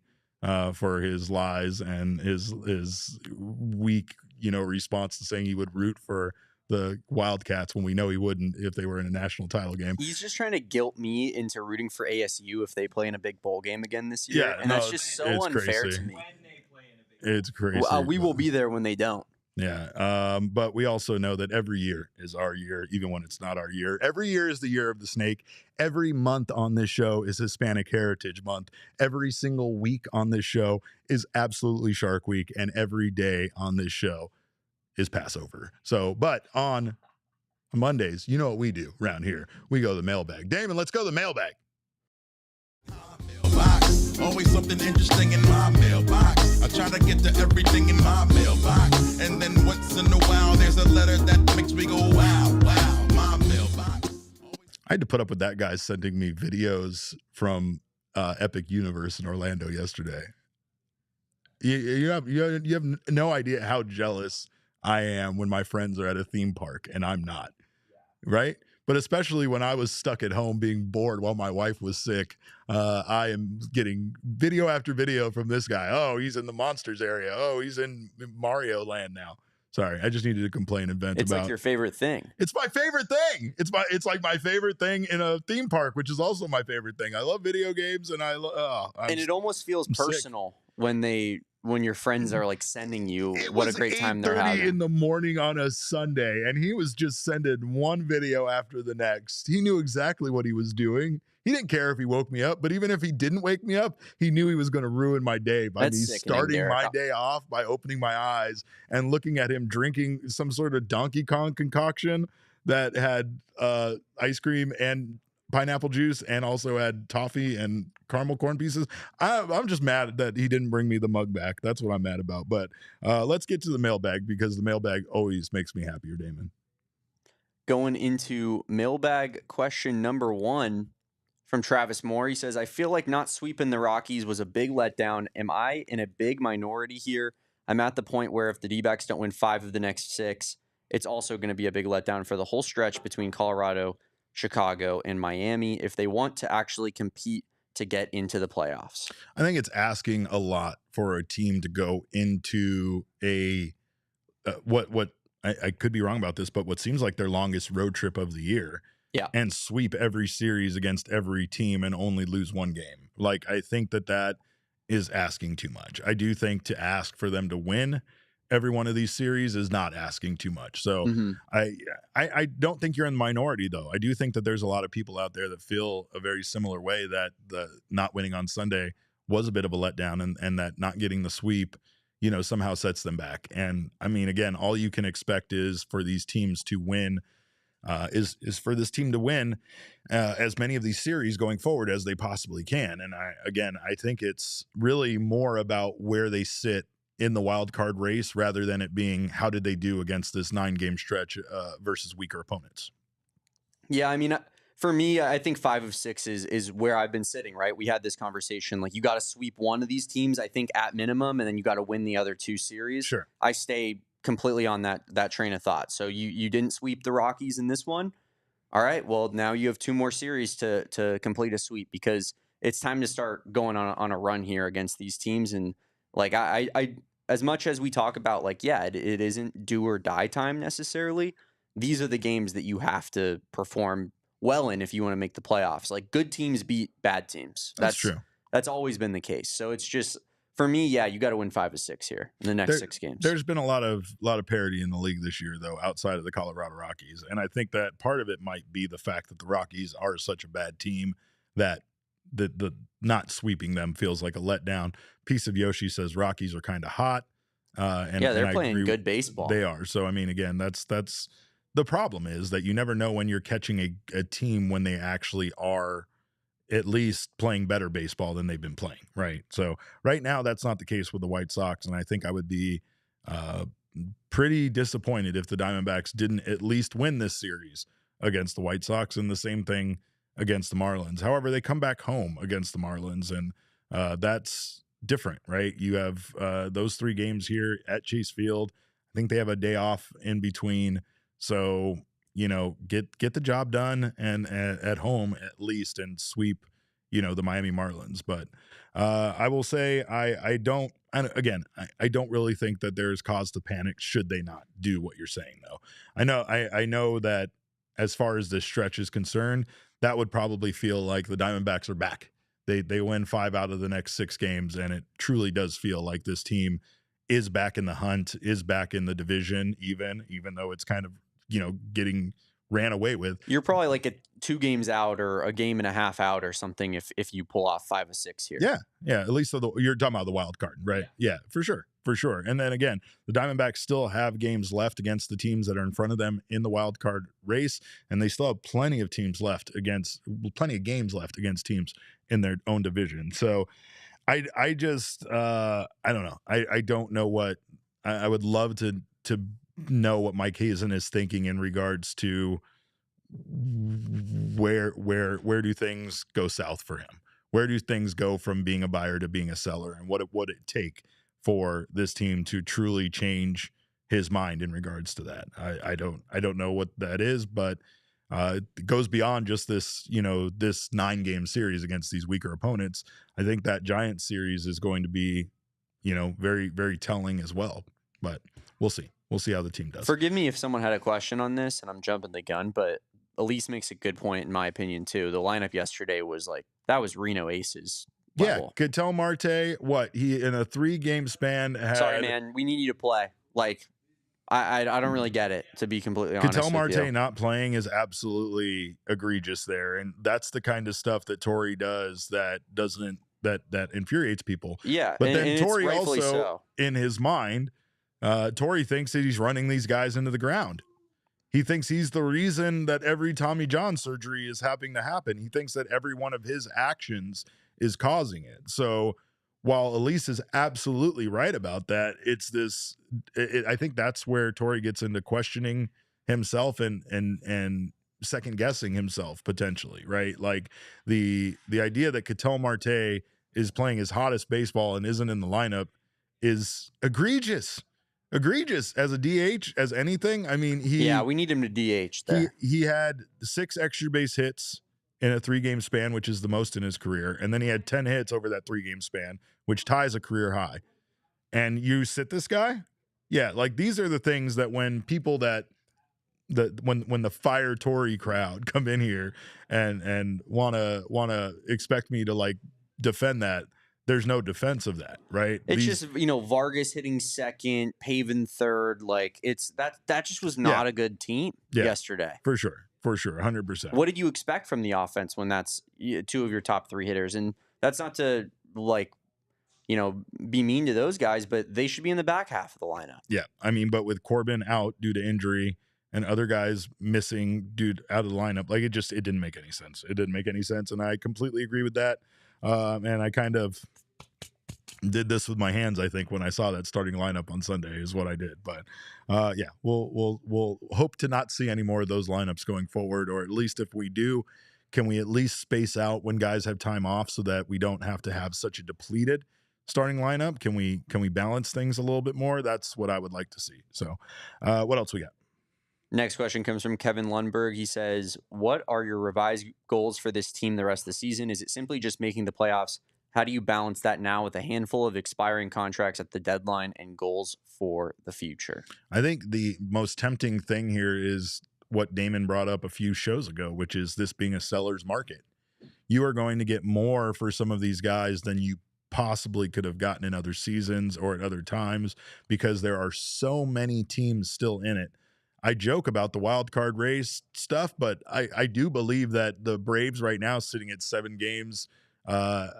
for his lies and his weak, response to saying he would root for the Wildcats when we know he wouldn't if they were in a national title game. He's just trying to guilt me into rooting for ASU if they play in a big bowl game again this year. Yeah, and that's just so unfair to me. It's crazy. We will be there when they don't. Yeah. But we also know that every year is our year, even when it's not our year. Every year is the year of the snake. Every month on this show is Hispanic Heritage Month. Every single week on this show is absolutely Shark Week. And every day on this show is Passover. So, but on Mondays, you know what we do around here. We go to the mailbag. Damon, let's go to the mailbag. Mailbox. Always something interesting in my mailbox. I try to get to everything in my mailbox. And then once in a while, there's a letter that makes me go, wow, wow, my mailbox. I had to put up with that guy sending me videos from Epic Universe in Orlando yesterday. You have no idea how jealous I am when my friends are at a theme park and I'm not, right? But especially when I was stuck at home being bored while my wife was sick, I am getting video after video from this guy. Oh, he's in the Monsters area. Oh, he's in Mario Land now. Sorry, I just needed to complain and vent about. It's like your favorite thing. It's my favorite thing. It's like my favorite thing in a theme park, which is also my favorite thing. I love video games, and and it almost feels personal when your friends are like sending you what a great time they're having. In the morning on a Sunday, and he was just sending one video after the next. He knew exactly what he was doing. He didn't care if he woke me up, but even if he didn't wake me up, he knew he was going to ruin my day by me starting my day off by opening my eyes and looking at him drinking some sort of Donkey Kong concoction that had ice cream and pineapple juice and also had toffee and caramel corn pieces. I'm just mad that he didn't bring me the mug back. That's what I'm mad about. But let's get to the mailbag because the mailbag always makes me happier, Damon. Going into mailbag question number 1 from Travis Moore. He says, I feel like not sweeping the Rockies was a big letdown. Am I in a big minority here? I'm at the point where if the Dbacks don't win 5 of the next 6, it's also going to be a big letdown for the whole stretch between Colorado, Chicago, and Miami if they want to actually compete to get into the playoffs. I think it's asking a lot for a team to go into a what I could be wrong about this, but what seems like their longest road trip of the year. Yeah. And sweep every series against every team and only lose one game. Like, I think that is asking too much. I do think to ask for them to win every one of these series is not asking too much. So I don't think you're in the minority, though. I do think that there's a lot of people out there that feel a very similar way, that the not winning on Sunday was a bit of a letdown and that not getting the sweep, somehow sets them back. And I mean, again, all you can expect is for these teams to win is for this team to win as many of these series going forward as they possibly can. And I think it's really more about where they sit in the wild card race rather than it being how did they do against this 9-game stretch versus weaker opponents. Yeah, I mean, for me, I think 5 of 6 is where I've been sitting, right? We had this conversation, like you got to sweep one of these teams, I think, at minimum, and then you got to win the other 2 series. Sure. I stay completely on that train of thought. So you didn't sweep the Rockies in this one. All right, well, now you have 2 more series to complete a sweep because it's time to start going on a run here against these teams. And like I as much as we talk about like, yeah, it isn't do or die time necessarily. These are the games that you have to perform well in if you want to make the playoffs. Like good teams beat bad teams. That's true. That's always been the case. So it's just for me, yeah, you got to win 5 of 6 here in the next 6 games. There's been a lot of parity in the league this year, though, outside of the Colorado Rockies, and I think that part of it might be the fact that the Rockies are such a bad team that the not sweeping them feels like a letdown. Piece of Yoshi says Rockies are kind of hot, and yeah, they're and playing good baseball. They are. So I mean, again, that's the problem is that you never know when you're catching a team when they actually are at least playing better baseball than they've been playing, right? So right now, that's not the case with the White Sox, and I think I would be pretty disappointed if the Diamondbacks didn't at least win this series against the White Sox, and the same thing against the Marlins. However, they come back home against the Marlins, and that's different, right? You have those 3 games here at Chase Field. I think they have a day off in between, so get the job done and at home at least and sweep, the Miami Marlins. But I will say I don't really think that there's cause to panic should they not do what you're saying, though. I know that as far as this stretch is concerned, that would probably feel like the Diamondbacks are back. They win 5 out of the next 6 games, and it truly does feel like this team is back in the hunt, is back in the division, even though it's kind of getting ran away with. You're probably like 2 games out or a game and a half out or something if you pull off 5 of 6 here. Yeah. At least you're talking about the wild card, right? Yeah, for sure. And then again, the Diamondbacks still have games left against the teams that are in front of them in the wild card race, and they still have plenty of games left against teams in their own division. So I just I don't know. I don't know what I would love to know what Mike Hazen is thinking in regards to where do things go south for him? Where do things go from being a buyer to being a seller, and what would it take for this team to truly change his mind in regards to that? I don't know what that is, but it goes beyond just this, this 9-game series against these weaker opponents. I think that Giants series is going to be, very, very telling as well, but we'll see. We'll see how the team does. Forgive me if someone had a question on this and I'm jumping the gun, but Elise makes a good point in my opinion too. The lineup yesterday was that was Reno Aces level. Yeah, Ketel Marte, he in a 3-game span had... Sorry, man, we need you to play. I don't really get it, to be completely honest. Ketel Marte not playing is absolutely egregious there, and that's the kind of stuff that Torey does that infuriates people. Yeah, but then Torey also, so. In his mind, Torey thinks that he's running these guys into the ground. He thinks he's the reason that every Tommy John surgery is having to happen. He thinks that every one of his actions is causing it. So while Elise is absolutely right about that, it's this. I think that's where Torey gets into questioning himself and second guessing himself potentially, right? Like the idea that Ketel Marte is playing his hottest baseball and isn't in the lineup is egregious as a DH, as anything. I mean, we need him to DH there. He had 6 extra base hits in a 3-game span, which is the most in his career. And then he had 10 hits over that 3-game span, which ties a career high. And you sit this guy? Yeah. Like these are the things that when people when the fire Torey crowd come in here and want to expect me to defend that, there's no defense of that, right? It's just, Vargas hitting second, Pavin third. That just was not a good team yesterday. For sure. 100%. What did you expect from the offense when that's 2 of your top 3 hitters? And that's not to be mean to those guys, but they should be in the back half of the lineup. Yeah. I mean, but with Corbin out due to injury, and other guys missing dude out of the lineup. Like it didn't make any sense. It didn't make any sense. And I completely agree with that. And I kind of did this with my hands, I think, when I saw that starting lineup on Sunday is what I did. But yeah, we'll hope to not see any more of those lineups going forward, or at least if we do, can we at least space out when guys have time off so that we don't have to have such a depleted starting lineup? Can we balance things a little bit more? That's what I would like to see. So what else we got? Next question comes from Kevin Lundberg. He says, what are your revised goals for this team the rest of the season? Is it simply just making the playoffs? How do you balance that now with a handful of expiring contracts at the deadline and goals for the future? I think the most tempting thing here is what Damon brought up a few shows ago, which is this being a seller's market. You are going to get more for some of these guys than you possibly could have gotten in other seasons or at other times, because there are so many teams still in it. I joke about the wild card race stuff, but I do believe that the Braves right now, sitting at 7 games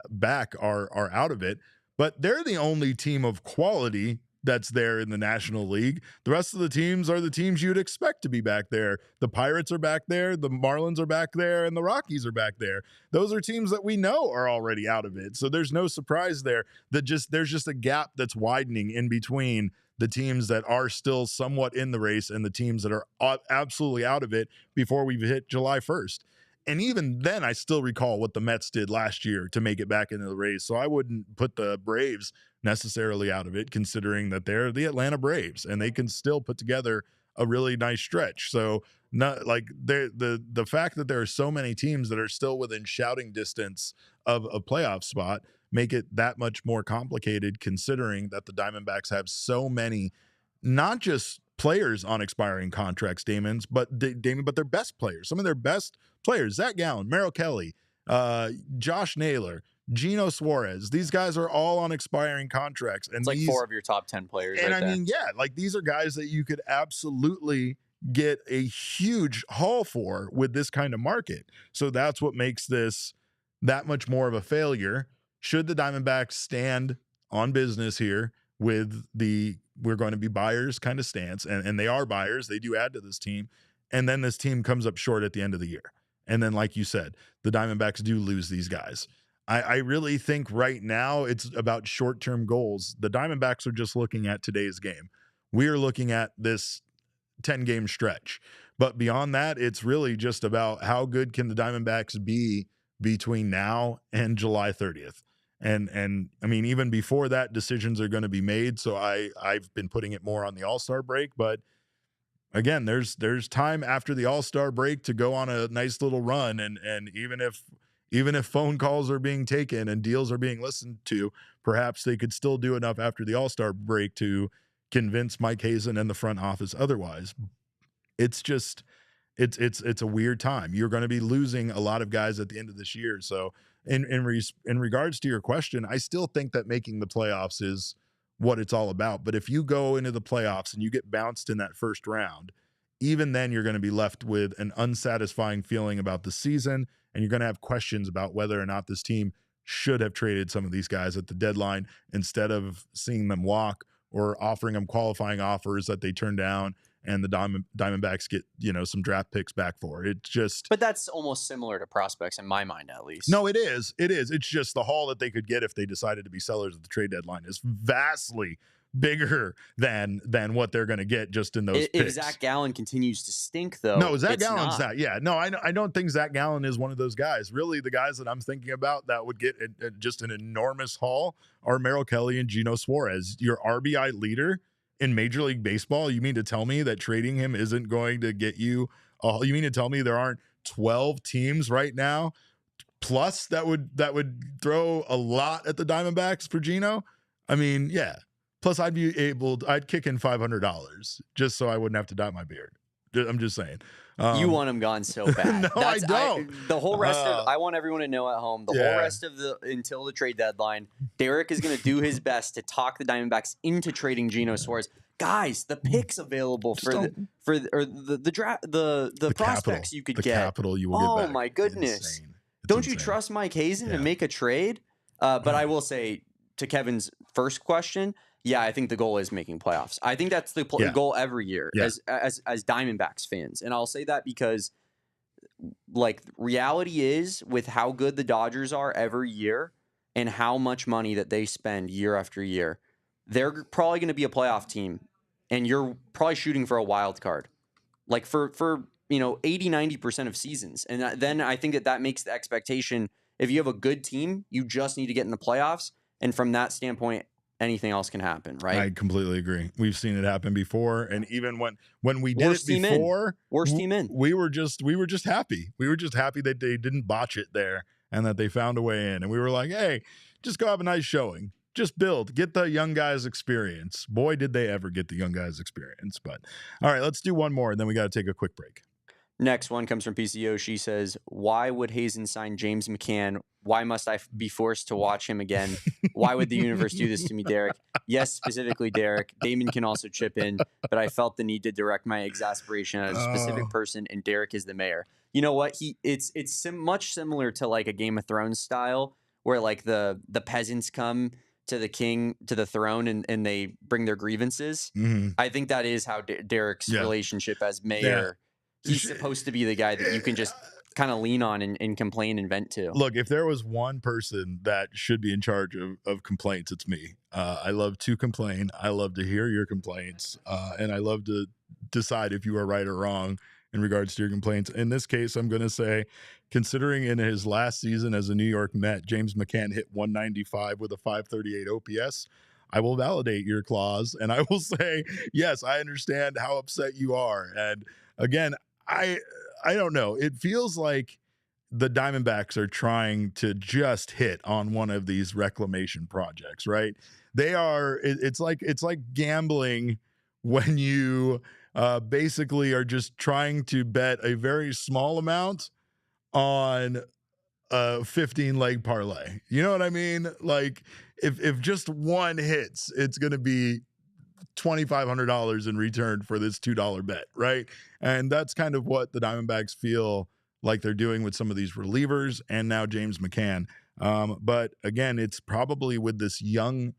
back, are out of it. But they're the only team of quality that's there in the National League. The rest of the teams are the teams you'd expect to be back there. The Pirates are back there, the Marlins are back there, and the Rockies are back there. Those are teams that we know are already out of it. So there's no surprise there. There's just a gap that's widening in between the teams that are still somewhat in the race and the teams that are absolutely out of it before we've hit July 1st. And even then, I still recall what the Mets did last year to make it back into the race. So I wouldn't put the Braves necessarily out of it, considering that they're the Atlanta Braves and they can still put together a really nice stretch. So not like the fact that there are so many teams that are still within shouting distance of a playoff spot make it that much more complicated, considering that the Diamondbacks have so many, not just players on expiring contracts, but their best players. Some of their best players: Zach Gallen, Merrill Kelly, Josh Naylor, Eugenio Suarez. These guys are all on expiring contracts. And it's like 4 of your top 10 players. And right I mean, yeah, like these are guys that you could absolutely get a huge haul for with this kind of market. So that's what makes this that much more of a failure. Should the Diamondbacks stand on business here with the we're going to be buyers kind of stance, and they are buyers, they do add to this team, and then this team comes up short at the end of the year. And then, like you said, the Diamondbacks do lose these guys. I really think right now it's about short-term goals. The Diamondbacks are just looking at today's game. We are looking at this 10-game stretch. But beyond that, it's really just about how good can the Diamondbacks be between now and July 30th. And I mean, even before that, decisions are going to be made. So I've been putting it more on the All-Star break. But again, there's time after the All-Star break to go on a nice little run. And even if phone calls are being taken and deals are being listened to, perhaps they could still do enough after the All-Star break to convince Mike Hazen and the front office otherwise. It's just it's a weird time. You're going to be losing a lot of guys at the end of this year. So in regards to your question, I still think that making the playoffs is what it's all about. But if you go into the playoffs and you get bounced in that first round, even then you're going to be left with an unsatisfying feeling about the season, and you're going to have questions about whether or not this team should have traded some of these guys at the deadline instead of seeing them walk or offering them qualifying offers that they turn down and the Diamondbacks get, some draft picks back for. It just... But that's almost similar to prospects in my mind, at least. No, it is. It is. It's just the haul that they could get if they decided to be sellers at the trade deadline is vastly bigger than what they're going to get just in those picks. If Zach Gallen continues to stink, though, no, Zach Gallen's not. Yeah, no, I don't think Zach Gallen is one of those guys. Really, the guys that I'm thinking about that would get just an enormous haul are Merrill Kelly and Eugenio Suarez. Your RBI leader in Major League Baseball. You mean to tell me that trading him isn't going to get you? You mean to tell me there aren't 12 teams right now plus that would throw a lot at the Diamondbacks for Gino? I mean, yeah. Plus, I'd kick in $500 just so I wouldn't have to dye my beard. I'm just saying. You want him gone so bad. No, I don't. The whole rest of I want everyone to know at home, whole rest of until the trade deadline, Derek is going to do his best to talk the Diamondbacks into trading Eugenio Suarez. Guys, the picks available for the draft, the prospects you could get. The capital you will get back. Oh my goodness. Don't you trust Mike Hazen to make a trade? But I will say, to Kevin's first question, Yeah, I think the goal is making playoffs. I think that's the goal every year as Diamondbacks fans. And I'll say that because like reality is with how good the Dodgers are every year and how much money that they spend year after year, they're probably going to be a playoff team and you're probably shooting for a wild card. Like for 80-90% of seasons. And then I think that makes the expectation, if you have a good team, you just need to get in the playoffs. And from that standpoint, anything else can happen, right? I completely agree. We've seen it happen before, and even when we did it before, worst team in. We were just happy. We were just happy that they didn't botch it there and that they found a way in. And we were like, hey, just go have a nice showing. Just build, get the young guys experience. Boy, did they ever get the young guys experience. But all right, let's do one more, and then we got to take a quick break. Next one comes from PCO. She says, why would Hazen sign James McCann? Why must I be forced to watch him again? Why would the universe do this to me, Derek? Yes, specifically Derek. Damon can also chip in, but I felt the need to direct my exasperation at a specific person, and Derek is the mayor. You know what? It's much similar to like a Game of Thrones style, where like the peasants come to the king, to the throne, and they bring their grievances. Mm-hmm. I think that is how Derek's relationship as mayor. He's supposed to be the guy that you can just kind of lean on and complain and vent to. Look, if there was one person that should be in charge of complaints, it's me. I love to complain. I love to hear your complaints. And I love to decide if you are right or wrong in regards to your complaints. In this case, I'm going to say, considering in his last season as a New York Met, James McCann hit 195 with a 538 OPS. I will validate your clause, and I will say, yes, I understand how upset you are. And again, I don't know. It feels like the Diamondbacks are trying to just hit on one of these reclamation projects, right? They are. It's like gambling when you basically are just trying to bet a very small amount on a 15-leg parlay. You know what I mean? Like if just one hits, it's going to be $2,500 in return for this $2 bet, right? And that's kind of what the Diamondbacks feel like they're doing with some of these relievers and now James McCann. But again, it's probably with this young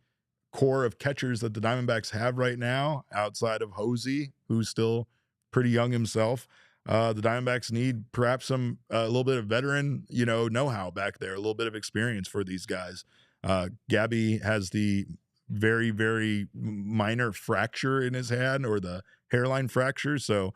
core of catchers that the Diamondbacks have right now, outside of Hosey, who's still pretty young himself. The Diamondbacks need perhaps a little bit of veteran, know-how back there, a little bit of experience for these guys. Gabby has the very, very minor fracture in his hand, or the hairline fracture. So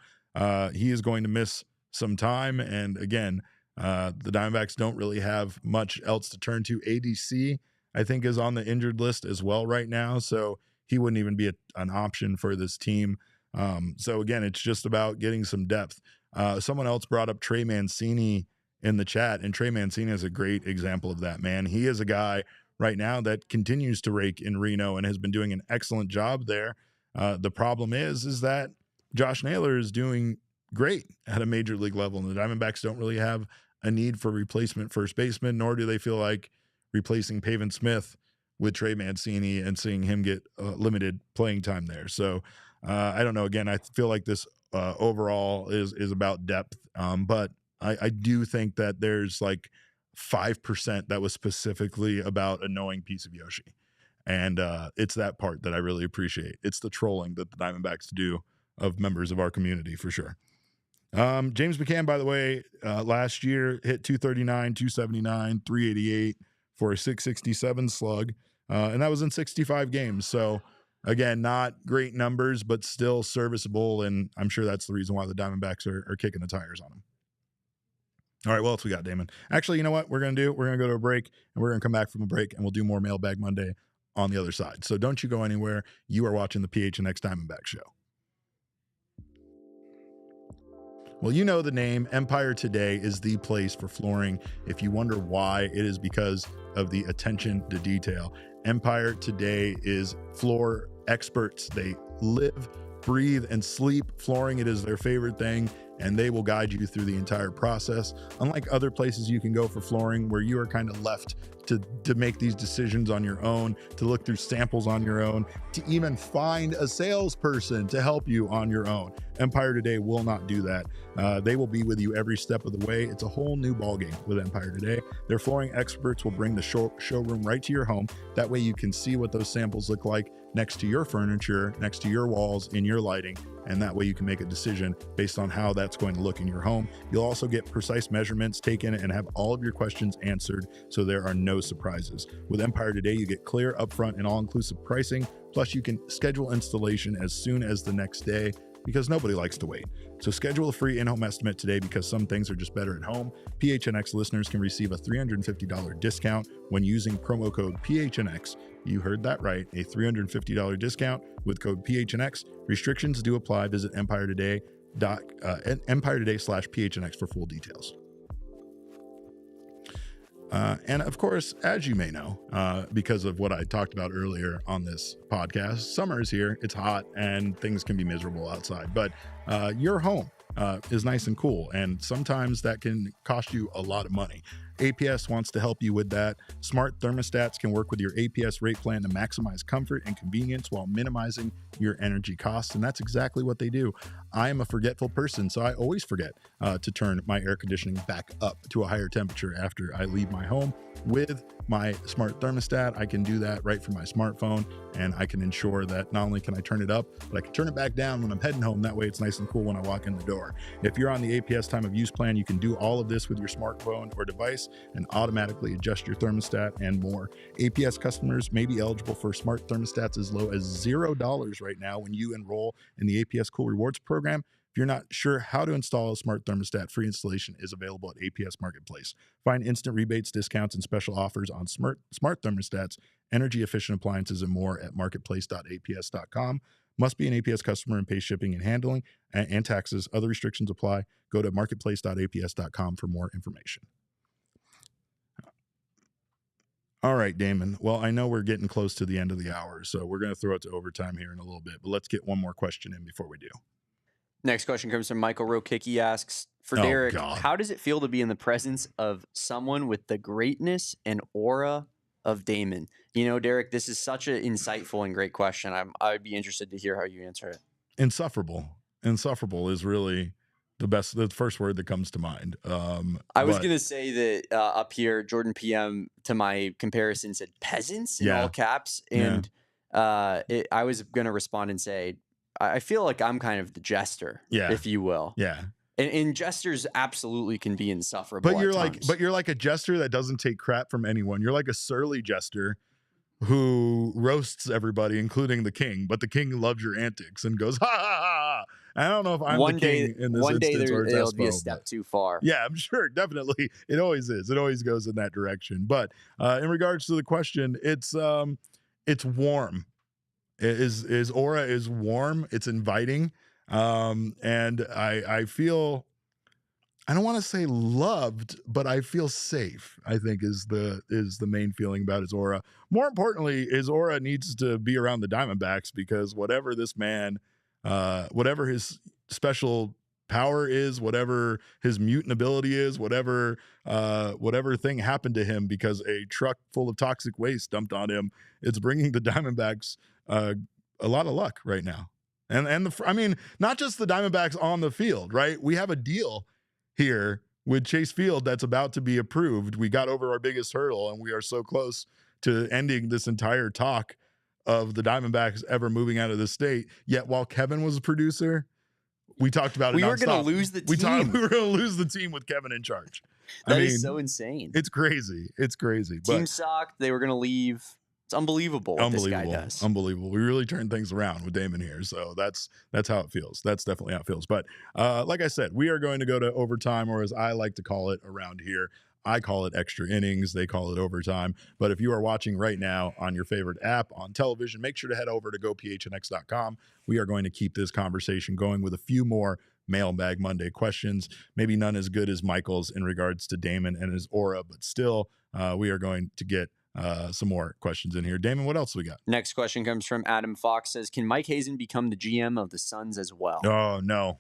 he is going to miss some time. And again, the Diamondbacks don't really have much else to turn to. ADC, I think, is on the injured list as well right now. So he wouldn't even be an option for this team. So again, it's just about getting some depth. Someone else brought up Trey Mancini in the chat, and Trey Mancini is a great example of that, man. He is a guy right now that continues to rake in Reno and has been doing an excellent job there. The problem is that Josh Naylor is doing great at a major league level, and the Diamondbacks don't really have a need for replacement first baseman, nor do they feel like replacing Pavin Smith with Trey Mancini and seeing him get limited playing time there. So I don't know. Again, I feel like this overall is about depth, but I do think that there's like 5% that was specifically about a knowing piece of Yoshi. And it's that part that I really appreciate. It's the trolling that the Diamondbacks do of members of our community, for sure. James McCann, by the way, last year hit 239, 279, 388 for a 667 slug. And that was in 65 games. So again, not great numbers, but still serviceable. And I'm sure that's the reason why the Diamondbacks are kicking the tires on him. All right, what else we got, Damon? Actually, you know what we're going to do? We're going to go to a break, and we're going to come back from a break, and we'll do more Mailbag Monday on the other side. So don't you go anywhere. You are watching the PHNX Diamondback Show. Well, you know the name. Empire Today is the place for flooring. If you wonder why, it is because of the attention to detail. Empire Today is floor experts. They live, breathe, and sleep flooring. It is their favorite thing, and they will guide you through the entire process. Unlike other places you can go for flooring where you are kind of left to make these decisions on your own, to look through samples on your own, to even find a salesperson to help you on your own. Empire Today will not do that. They will be with you every step of the way. It's a whole new ballgame with Empire Today. Their flooring experts will bring the showroom right to your home. That way you can see what those samples look like next to your furniture, next to your walls, in your lighting, and that way you can make a decision based on how that's going to look in your home. You'll also get precise measurements taken and have all of your questions answered, so there are no surprises. With Empire Today, you get clear, upfront, and all-inclusive pricing, plus you can schedule installation as soon as the next day, because nobody likes to wait. So schedule a free in-home estimate today, because some things are just better at home. PHNX listeners can receive a $350 discount when using promo code PHNX. You heard that right, a $350 discount with code PHNX. Restrictions do apply. Visit Empire Today /PHNX for full details. And of course, as you may know, because of what I talked about earlier on this podcast, summer is here. It's hot and things can be miserable outside, but your home is nice and cool. And sometimes that can cost you a lot of money. APS wants to help you with that. Smart thermostats can work with your APS rate plan to maximize comfort and convenience while minimizing your energy costs. And that's exactly what they do. I am a forgetful person, so I always forget to turn my air conditioning back up to a higher temperature after I leave my home. With my smart thermostat, I can do that right from my smartphone, and I can ensure that not only can I turn it up, but I can turn it back down when I'm heading home. That way it's nice and cool when I walk in the door. If you're on the APS time of use plan, you can do all of this with your smartphone or device and automatically adjust your thermostat and more. APS customers may be eligible for smart thermostats as low as $0 right now when you enroll in the APS Cool Rewards program. If you're not sure how to install a smart thermostat, free installation is available at APS Marketplace. Find instant rebates, discounts, and special offers on smart thermostats, energy efficient appliances, and more at marketplace.aps.com. Must be an APS customer and pay shipping and handling and taxes. Other restrictions apply. Go to marketplace.aps.com for more information. All right, Damon. Well, I know we're getting close to the end of the hour, so we're going to throw it to overtime here in a little bit, but let's get one more question in before we do. Next question comes from Michael Rokicki. He asks, for Derek, how does it feel to be in the presence of someone with the greatness and aura of Damon? You know, Derek, this is such an insightful and great question. I'd be interested to hear how you answer it. Insufferable. Insufferable is really the first word that comes to mind. I was going to say that up here, Jordan PM, to my comparison, said peasants in all caps. And I was going to respond and say, I feel like I'm kind of the jester, if you will. Yeah. And jesters absolutely can be insufferable. But you're like a jester that doesn't take crap from anyone. You're like a surly jester who roasts everybody, including the king. But the king loves your antics and goes, ha ha ha. I don't know if I'm the king in this instance or it'll be a step too far. Yeah, I'm sure. Definitely. It always is. It always goes in that direction. But in regards to the question, it's warm. His aura is warm. It's inviting. And I feel, I don't want to say loved, but I feel safe, I think is the main feeling about his aura. More importantly, his aura needs to be around the Diamondbacks, because whatever this man, whatever his special power is, whatever his mutant ability is, whatever thing happened to him because a truck full of toxic waste dumped on him, it's bringing the Diamondbacks a lot of luck right now. And I mean, not just the Diamondbacks on the field, right? We have a deal here with Chase Field that's about to be approved. We got over our biggest hurdle, and we are so close to ending this entire talk of the Diamondbacks ever moving out of the state. Yet while Kevin was a producer, we talked about it. We were going to lose the team. We were going to lose the team with Kevin in charge. That is so insane. It's crazy. It's crazy. Team sucked. They were going to leave. It's unbelievable what this guy does. Unbelievable. We really turned things around with Damon here. So that's how it feels. That's definitely how it feels. But like I said, we are going to go to overtime, or as I like to call it around here, I call it extra innings. They call it overtime. But if you are watching right now on your favorite app on television, make sure to head over to gophnx.com. We are going to keep this conversation going with a few more Mailbag Monday questions. Maybe none as good as Michael's in regards to Damon and his aura, but still, we are going to get some more questions in here. Damon, what else we got? Next question comes from Adam Fox. Says, can Mike Hazen become the GM of the Suns as well? Oh, no,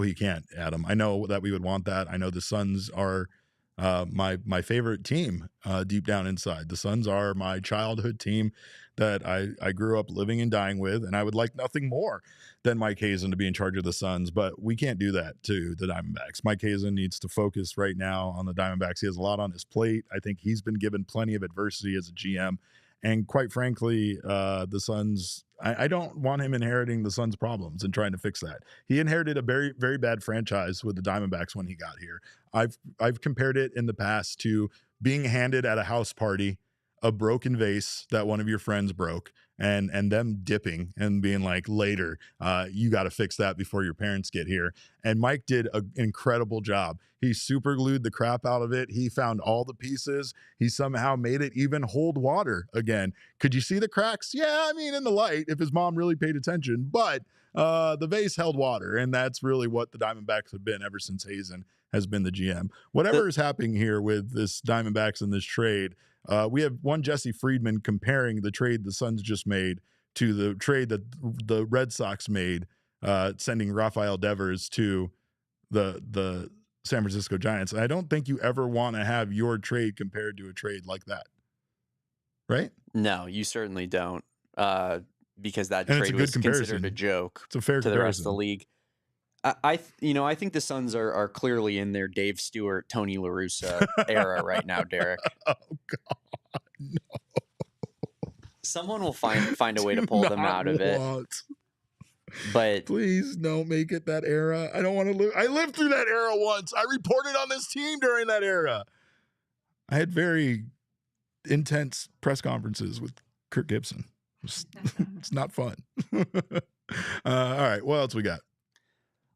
he can't, Adam. I know that we would want that. I know the Suns are my favorite team deep down inside. The Suns are my childhood team that I grew up living and dying with, and I would like nothing more than Mike Hazen to be in charge of the Suns, but we can't do that to the Diamondbacks. Mike Hazen needs to focus right now on the Diamondbacks. He has a lot on his plate. I think he's been given plenty of adversity as a GM, and quite frankly, the Suns, I don't want him inheriting the Suns' problems and trying to fix that. He inherited a very, very bad franchise with the Diamondbacks when he got here. I've compared it in the past to being handed at a house party a broken vase that one of your friends broke, and them dipping and being like, later, you got to fix that before your parents get here. And Mike did an incredible job. He super glued the crap out of it. He found all the pieces. He somehow made it even hold water again. Could you see the cracks? Yeah, I mean, in the light, if his mom really paid attention, but the vase held water, and that's really what the Diamondbacks have been ever since Hazen has been the GM. Whatever is happening here with this Diamondbacks and this trade, we have one Jesse Friedman comparing the trade the Suns just made to the trade that the Red Sox made, sending Rafael Devers to the San Francisco Giants. I don't think you ever want to have your trade compared to a trade like that, right? No, you certainly don't, because that And trade was considered a joke It's a fair to the rest of the comparison. league. I think the Suns are clearly in their Dave Stewart, Tony La Russa era right now, Derek. Oh God, no. Someone will find a way to pull them out of it. But Please don't make it that era. I don't want to live. I lived through that era once. I reported on this team during that era. I had very intense press conferences with Kirk Gibson. It's not fun. All right, what else we got?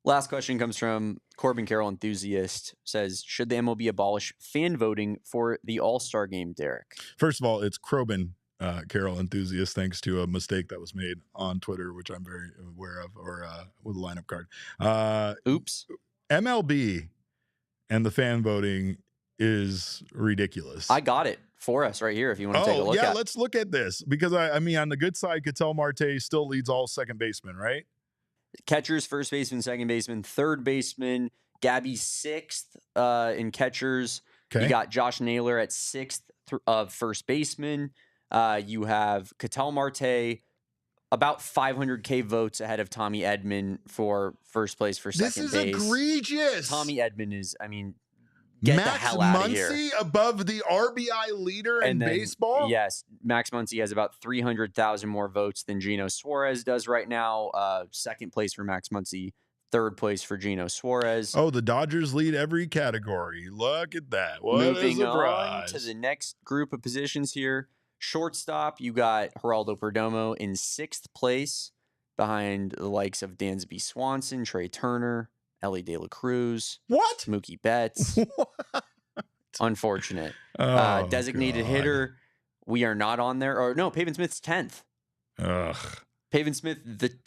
last question comes from Corbin Carroll enthusiast. Says, should the MLB abolish fan voting for the All-Star game, Derek? First of all, it's Corbin Carroll enthusiast, thanks to a mistake that was made on Twitter, which I'm very aware of, or with a lineup card. Oops. MLB and the fan voting is ridiculous. I got it for us right here if you want to take a look at it. Let's look at this, because I mean, on the good side, Ketel Marte still leads all second basemen, right? Catchers, first baseman, second baseman, third baseman. Gabby sixth in catchers. Okay. You got Josh Naylor at sixth of first baseman. You have Ketel Marte about 500K votes ahead of Tommy Edman for first place for second base. This is egregious. Tommy Edman is, I mean, get the hell out of here. Max Muncy above the RBI leader in baseball? Yes, Max Muncy has about 300,000 more votes than Eugenio Suarez does right now. Second place for Max Muncy, third place for Eugenio Suarez. Oh, the Dodgers lead every category. Look at that. What Moving a on surprise. to the next group of positions here. Shortstop, you got Geraldo Perdomo in sixth place behind the likes of Dansby Swanson, Trey Turner, Ellie De La Cruz, What? Mookie Betts. What? Unfortunate. Oh, Designated God. hitter, we are not on there. Or no, Pavin Smith's 10th. Ugh. Pavin Smith,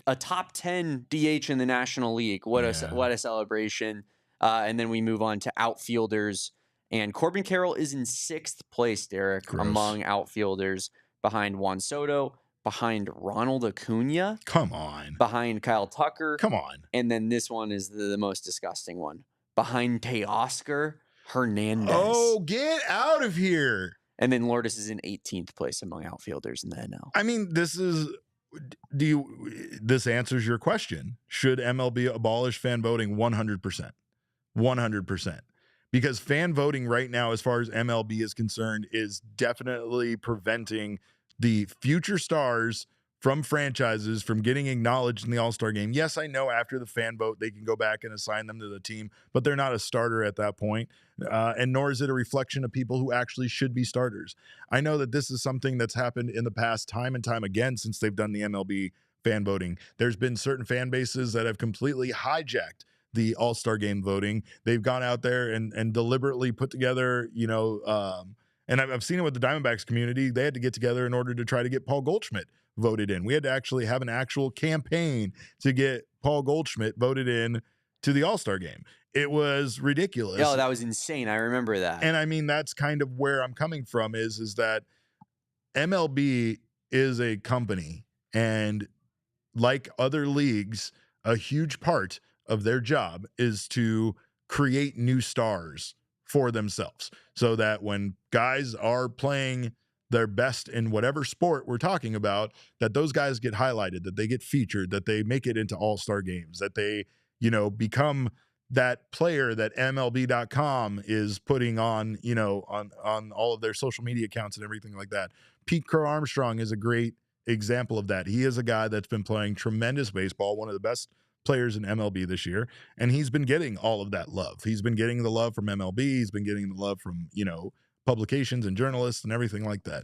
a top 10 DH in the National League. What a celebration. And then we move on to outfielders. And Corbin Carroll is in sixth place, Derek, Gross. among outfielders, behind Juan Soto, behind Ronald Acuna, Come on. behind Kyle Tucker. Come on. And then this one is the most disgusting one, behind Teoscar Hernandez. Oh, get out of here. And then Lourdes is in 18th place among outfielders in the NL. I mean, this answers your question. Should MLB abolish fan voting? 100%. 100%. Because fan voting right now, as far as MLB is concerned, is definitely preventing the future stars from franchises from getting acknowledged in the All-Star game. Yes, I know after the fan vote, they can go back and assign them to the team, but they're not a starter at that point. And nor is it a reflection of people who actually should be starters. I know that this is something that's happened in the past time and time again since they've done the MLB fan voting. There's been certain fan bases that have completely hijacked the All-Star game voting. They've gone out there and deliberately put together, and I've seen it with the Diamondbacks community. They had to get together in order to try to get Paul Goldschmidt voted in. We had to actually have an actual campaign to get Paul Goldschmidt voted in to the All-Star game. It was ridiculous. Oh, that was insane. I remember that. And I mean, that's kind of where I'm coming from is that MLB is a company, and like other leagues, a huge part of their job is to create new stars for themselves, so that when guys are playing their best in whatever sport we're talking about, that those guys get highlighted, that they get featured, that they make it into all-star games, that they, become that player that MLB.com is putting on, on all of their social media accounts and everything like that. Pete Crow Armstrong is a great example of that. He is a guy that's been playing tremendous baseball, one of the best players in MLB this year, and he's been getting all of that love. He's been getting the love from MLB. He's been getting the love from, publications and journalists and everything like that.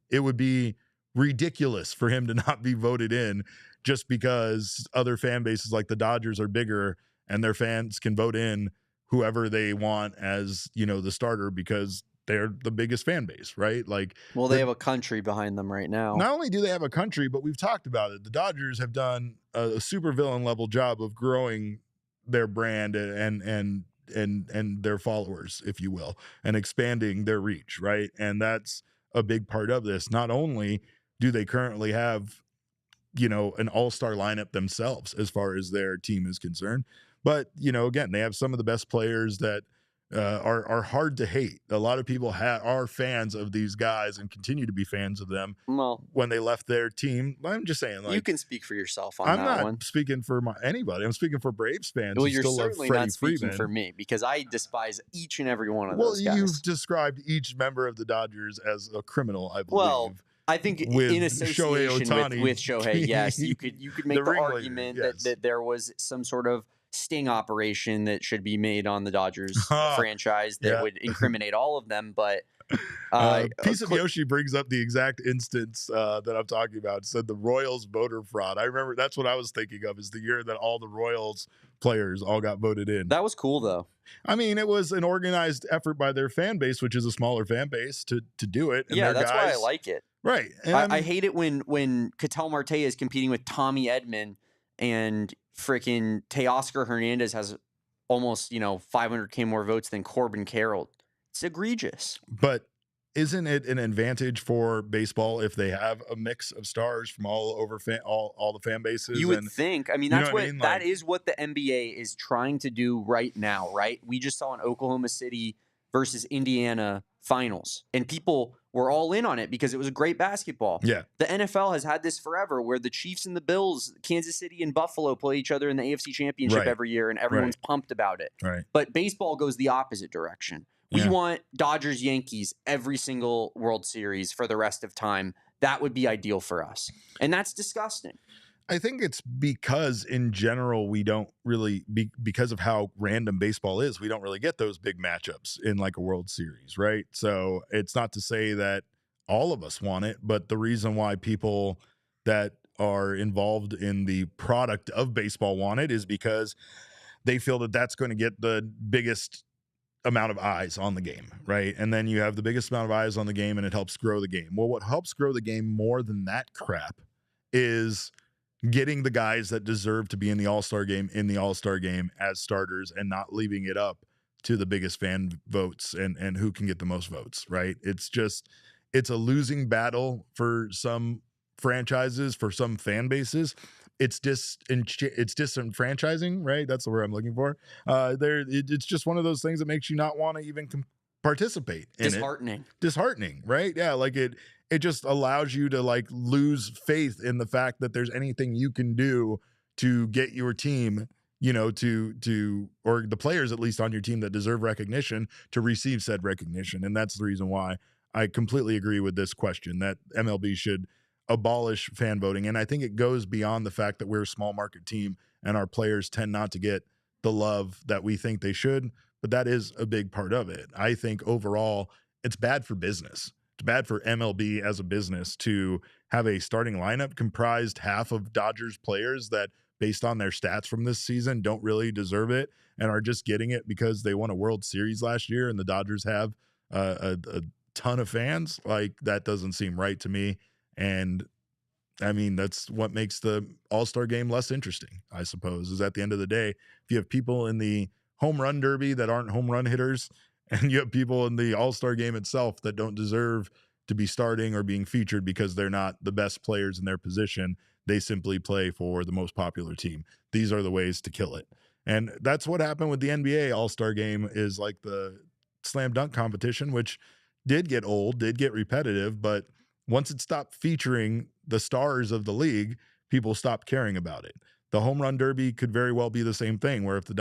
It would be ridiculous for him to not be voted in just because other fan bases like the Dodgers are bigger and their fans can vote in whoever they want as, the starter because they're the biggest fan base, right? Like, well, they have a country behind them right now. Not only do they have a country, but we've talked about it. The Dodgers have done a super villain level job of growing their brand and their followers, if you will, and expanding their reach, right? And that's a big part of this. Not only do they currently have, an all-star lineup themselves as far as their team is concerned, but, again, they have some of the best players that are hard to hate. A lot of people are fans of these guys and continue to be fans of them. Well, when they left their team, I'm just saying, like, you can speak for yourself on I'm that not one. speaking for anybody. I'm speaking for Braves fans. Well, who you're still certainly love not speaking Freeman. for me because I despise each and every one of those guys. Well, you've described each member of the Dodgers as a criminal, I believe. Well, I think in association with Shohei, yes, you could make the argument that there was some sort of sting operation that should be made on the Dodgers franchise that would incriminate all of them. But Piece of Yoshi brings up the exact instance that I'm talking about. It said the Royals voter fraud. I remember that's what I was thinking of, is the year that all the Royals players all got voted in. That was cool, though. I mean, it was an organized effort by their fan base, which is a smaller fan base, to do it. And yeah, that's guys, why I like it. Right. I hate it when Ketel Marte is competing with Tommy Edman and freaking Teoscar Hernandez has almost, 500K more votes than Corbin Carroll. It's egregious. But isn't it an advantage for baseball if they have a mix of stars from all over all the fan bases? You would think. I mean, that's that Like, is what the NBA is trying to do right now, right? We just saw an Oklahoma City versus Indiana finals, and people were all in on it because it was a great basketball. Yeah. The NFL has had this forever where the Chiefs and the Bills, Kansas City and Buffalo play each other in the AFC Championship every year, and everyone's pumped about it. Right. But baseball goes the opposite direction. We want Dodgers, Yankees every single World Series for the rest of time. That would be ideal for us. And that's disgusting. I think it's because in general, we don't really, because of how random baseball is, we don't really get those big matchups in like a World Series, right? So it's not to say that all of us want it, but the reason why people that are involved in the product of baseball want it is because they feel that that's going to get the biggest amount of eyes on the game, right? And then you have the biggest amount of eyes on the game and it helps grow the game. Well, what helps grow the game more than that crap is getting the guys that deserve to be in the All-Star game as starters and not leaving it up to the biggest fan votes and who can get the most votes, right? It's a losing battle for some franchises, for some fan bases. It's disenfranchising, right? That's the word I'm looking for. It's just one of those things that makes you not want to even participate in Disheartening. Disheartening, right? Yeah, like it just allows you to like lose faith in the fact that there's anything you can do to get your team, or the players at least on your team that deserve recognition to receive said recognition. And that's the reason why I completely agree with this question that MLB should abolish fan voting. And I think it goes beyond the fact that we're a small market team and our players tend not to get the love that we think they should, but that is a big part of it. I think overall it's bad for business. It's bad for MLB as a business to have a starting lineup comprised half of Dodgers players that, based on their stats from this season, don't really deserve it and are just getting it because they won a World Series last year and the Dodgers have a ton of fans. Like, that doesn't seem right to me. And I mean, that's what makes the All-Star game less interesting, I suppose, is at the end of the day, if you have people in the home run derby that aren't home run hitters, and you have people in the All-Star game itself that don't deserve to be starting or being featured because they're not the best players in their position, they simply play for the most popular team. These are the ways to kill it. And that's what happened with the NBA All-Star game, is like the slam dunk competition, which did get old, did get repetitive, but once it stopped featuring the stars of the league, people stopped caring about it. The home run derby could very well be the same thing, where if the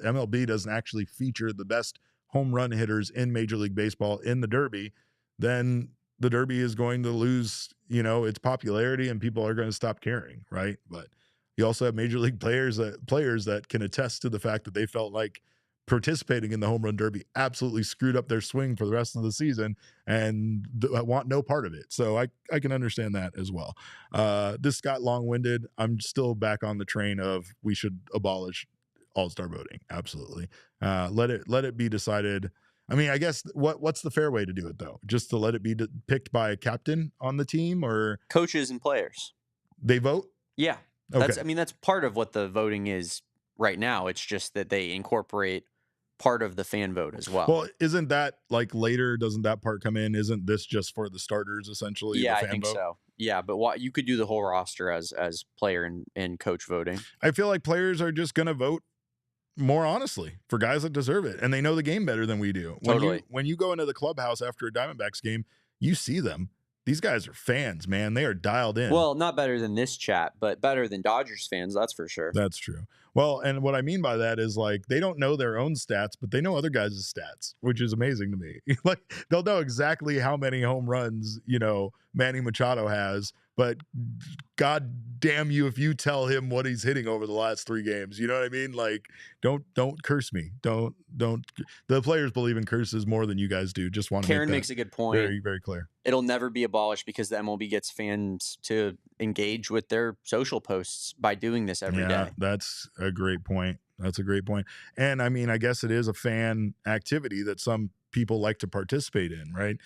MLB doesn't actually feature the best home run hitters in Major League Baseball in the derby, then the derby is going to lose, its popularity, and people are going to stop caring, right? But you also have Major League players that can attest to the fact that they felt like participating in the home run derby absolutely screwed up their swing for the rest of the season and want no part of it. So I can understand that as well. This got long-winded. I'm still back on the train of we should abolish all-star voting. Absolutely. Let it be decided. I mean, I guess what's the fair way to do it, though? Just to let it be picked by a captain on the team, or coaches and players? They vote? Yeah. Okay. That's part of what the voting is right now. It's just that they incorporate part of the fan vote as well. Well, isn't that like later? Doesn't that part come in? Isn't this just for the starters essentially? Yeah, the fan I think vote? so. Yeah, but you could do the whole roster as player and coach voting. I feel like players are just going to vote more honestly for guys that deserve it, and they know the game better than we do. Totally. When you go into the clubhouse after a Diamondbacks game, you see them. These guys are fans, man. They are dialed in. Well, not better than this chat, but better than Dodgers fans, that's for sure. That's true. Well, and what I mean by that is like they don't know their own stats, but they know other guys' stats, which is amazing to me. Like they'll know exactly how many home runs, Manny Machado has, but God damn you if you tell him what he's hitting over the last 3 games. You know what I mean? Like don't curse me. Don't. The players believe in curses more than you guys do. Just want to Karen makes a good point. Very, very clear. It'll never be abolished because the MLB gets fans to engage with their social posts by doing this every day. That's a great point. That's a great point. And I mean, I guess it is a fan activity that some people like to participate in, right?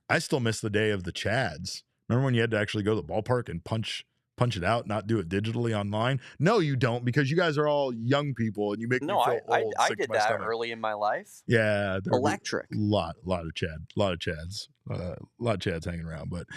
I still miss the day of the Chads. Remember when you had to actually go to the ballpark and punch it out, not do it digitally online? No, you don't, because you guys are all young people and you make me feel old. I did that early in my life. Yeah. Electric. Lot of Chads hanging around. But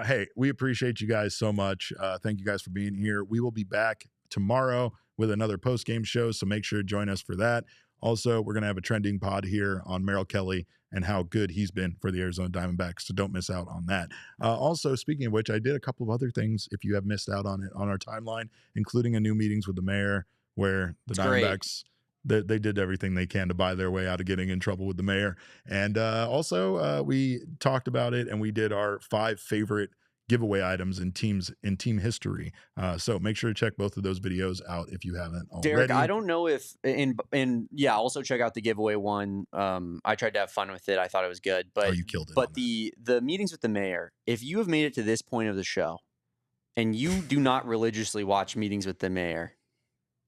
hey, we appreciate you guys so much. Thank you guys for being here. We will be back tomorrow with another post-game show, so make sure to join us for that. Also, we're going to have a trending pod here on Merrill Kelly and how good he's been for the Arizona Diamondbacks, so don't miss out on that. Also, speaking of which, I did a couple of other things, if you have missed out on it, on our timeline, including a new meetings with the mayor, where the Diamondbacks, they did everything they can to buy their way out of getting in trouble with the mayor. And also, we talked about it, and we did our 5 favorite giveaway items in team history. So make sure to check both of those videos out if you haven't already. Derek, I don't know if also check out the giveaway one. I tried to have fun with it. I thought it was good, but you killed it. But the meetings with the mayor, if you have made it to this point of the show and you do not religiously watch meetings with the mayor,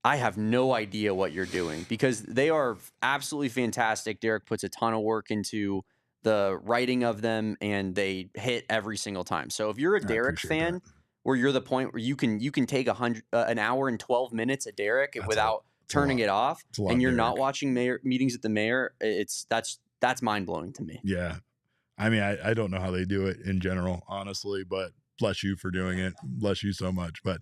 I have no idea what you're doing, because they are absolutely fantastic. Derek puts a ton of work into the writing of them, and they hit every single time. So if you're a Derek fan, where you're the point where you can take an hour and 12 minutes of Derek without turning it off, and you're not watching meetings with the mayor, that's mind blowing to me. Yeah, I mean, I don't know how they do it in general, honestly, but bless you for doing it. Bless you so much. But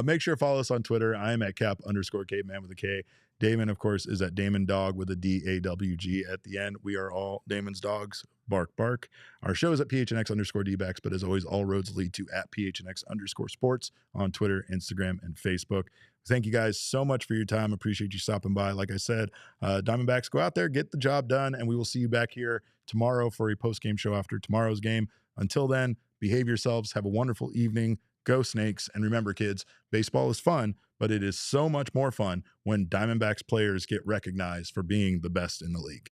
make sure to follow us on Twitter. I am at cap_caveman with a K. Damon, of course, is at Damon Dog with a DAWG at the end. We are all Damon's dogs. Bark, bark. Our show is at PHNX_Dbacks, but as always, all roads lead to at PHNX_sports on Twitter, Instagram, and Facebook. Thank you guys so much for your time. Appreciate you stopping by. Like I said, Diamondbacks, go out there, get the job done, and we will see you back here tomorrow for a post-game show after tomorrow's game. Until then, behave yourselves. Have a wonderful evening. Go Snakes. And remember, kids, baseball is fun, but it is so much more fun when Diamondbacks players get recognized for being the best in the league.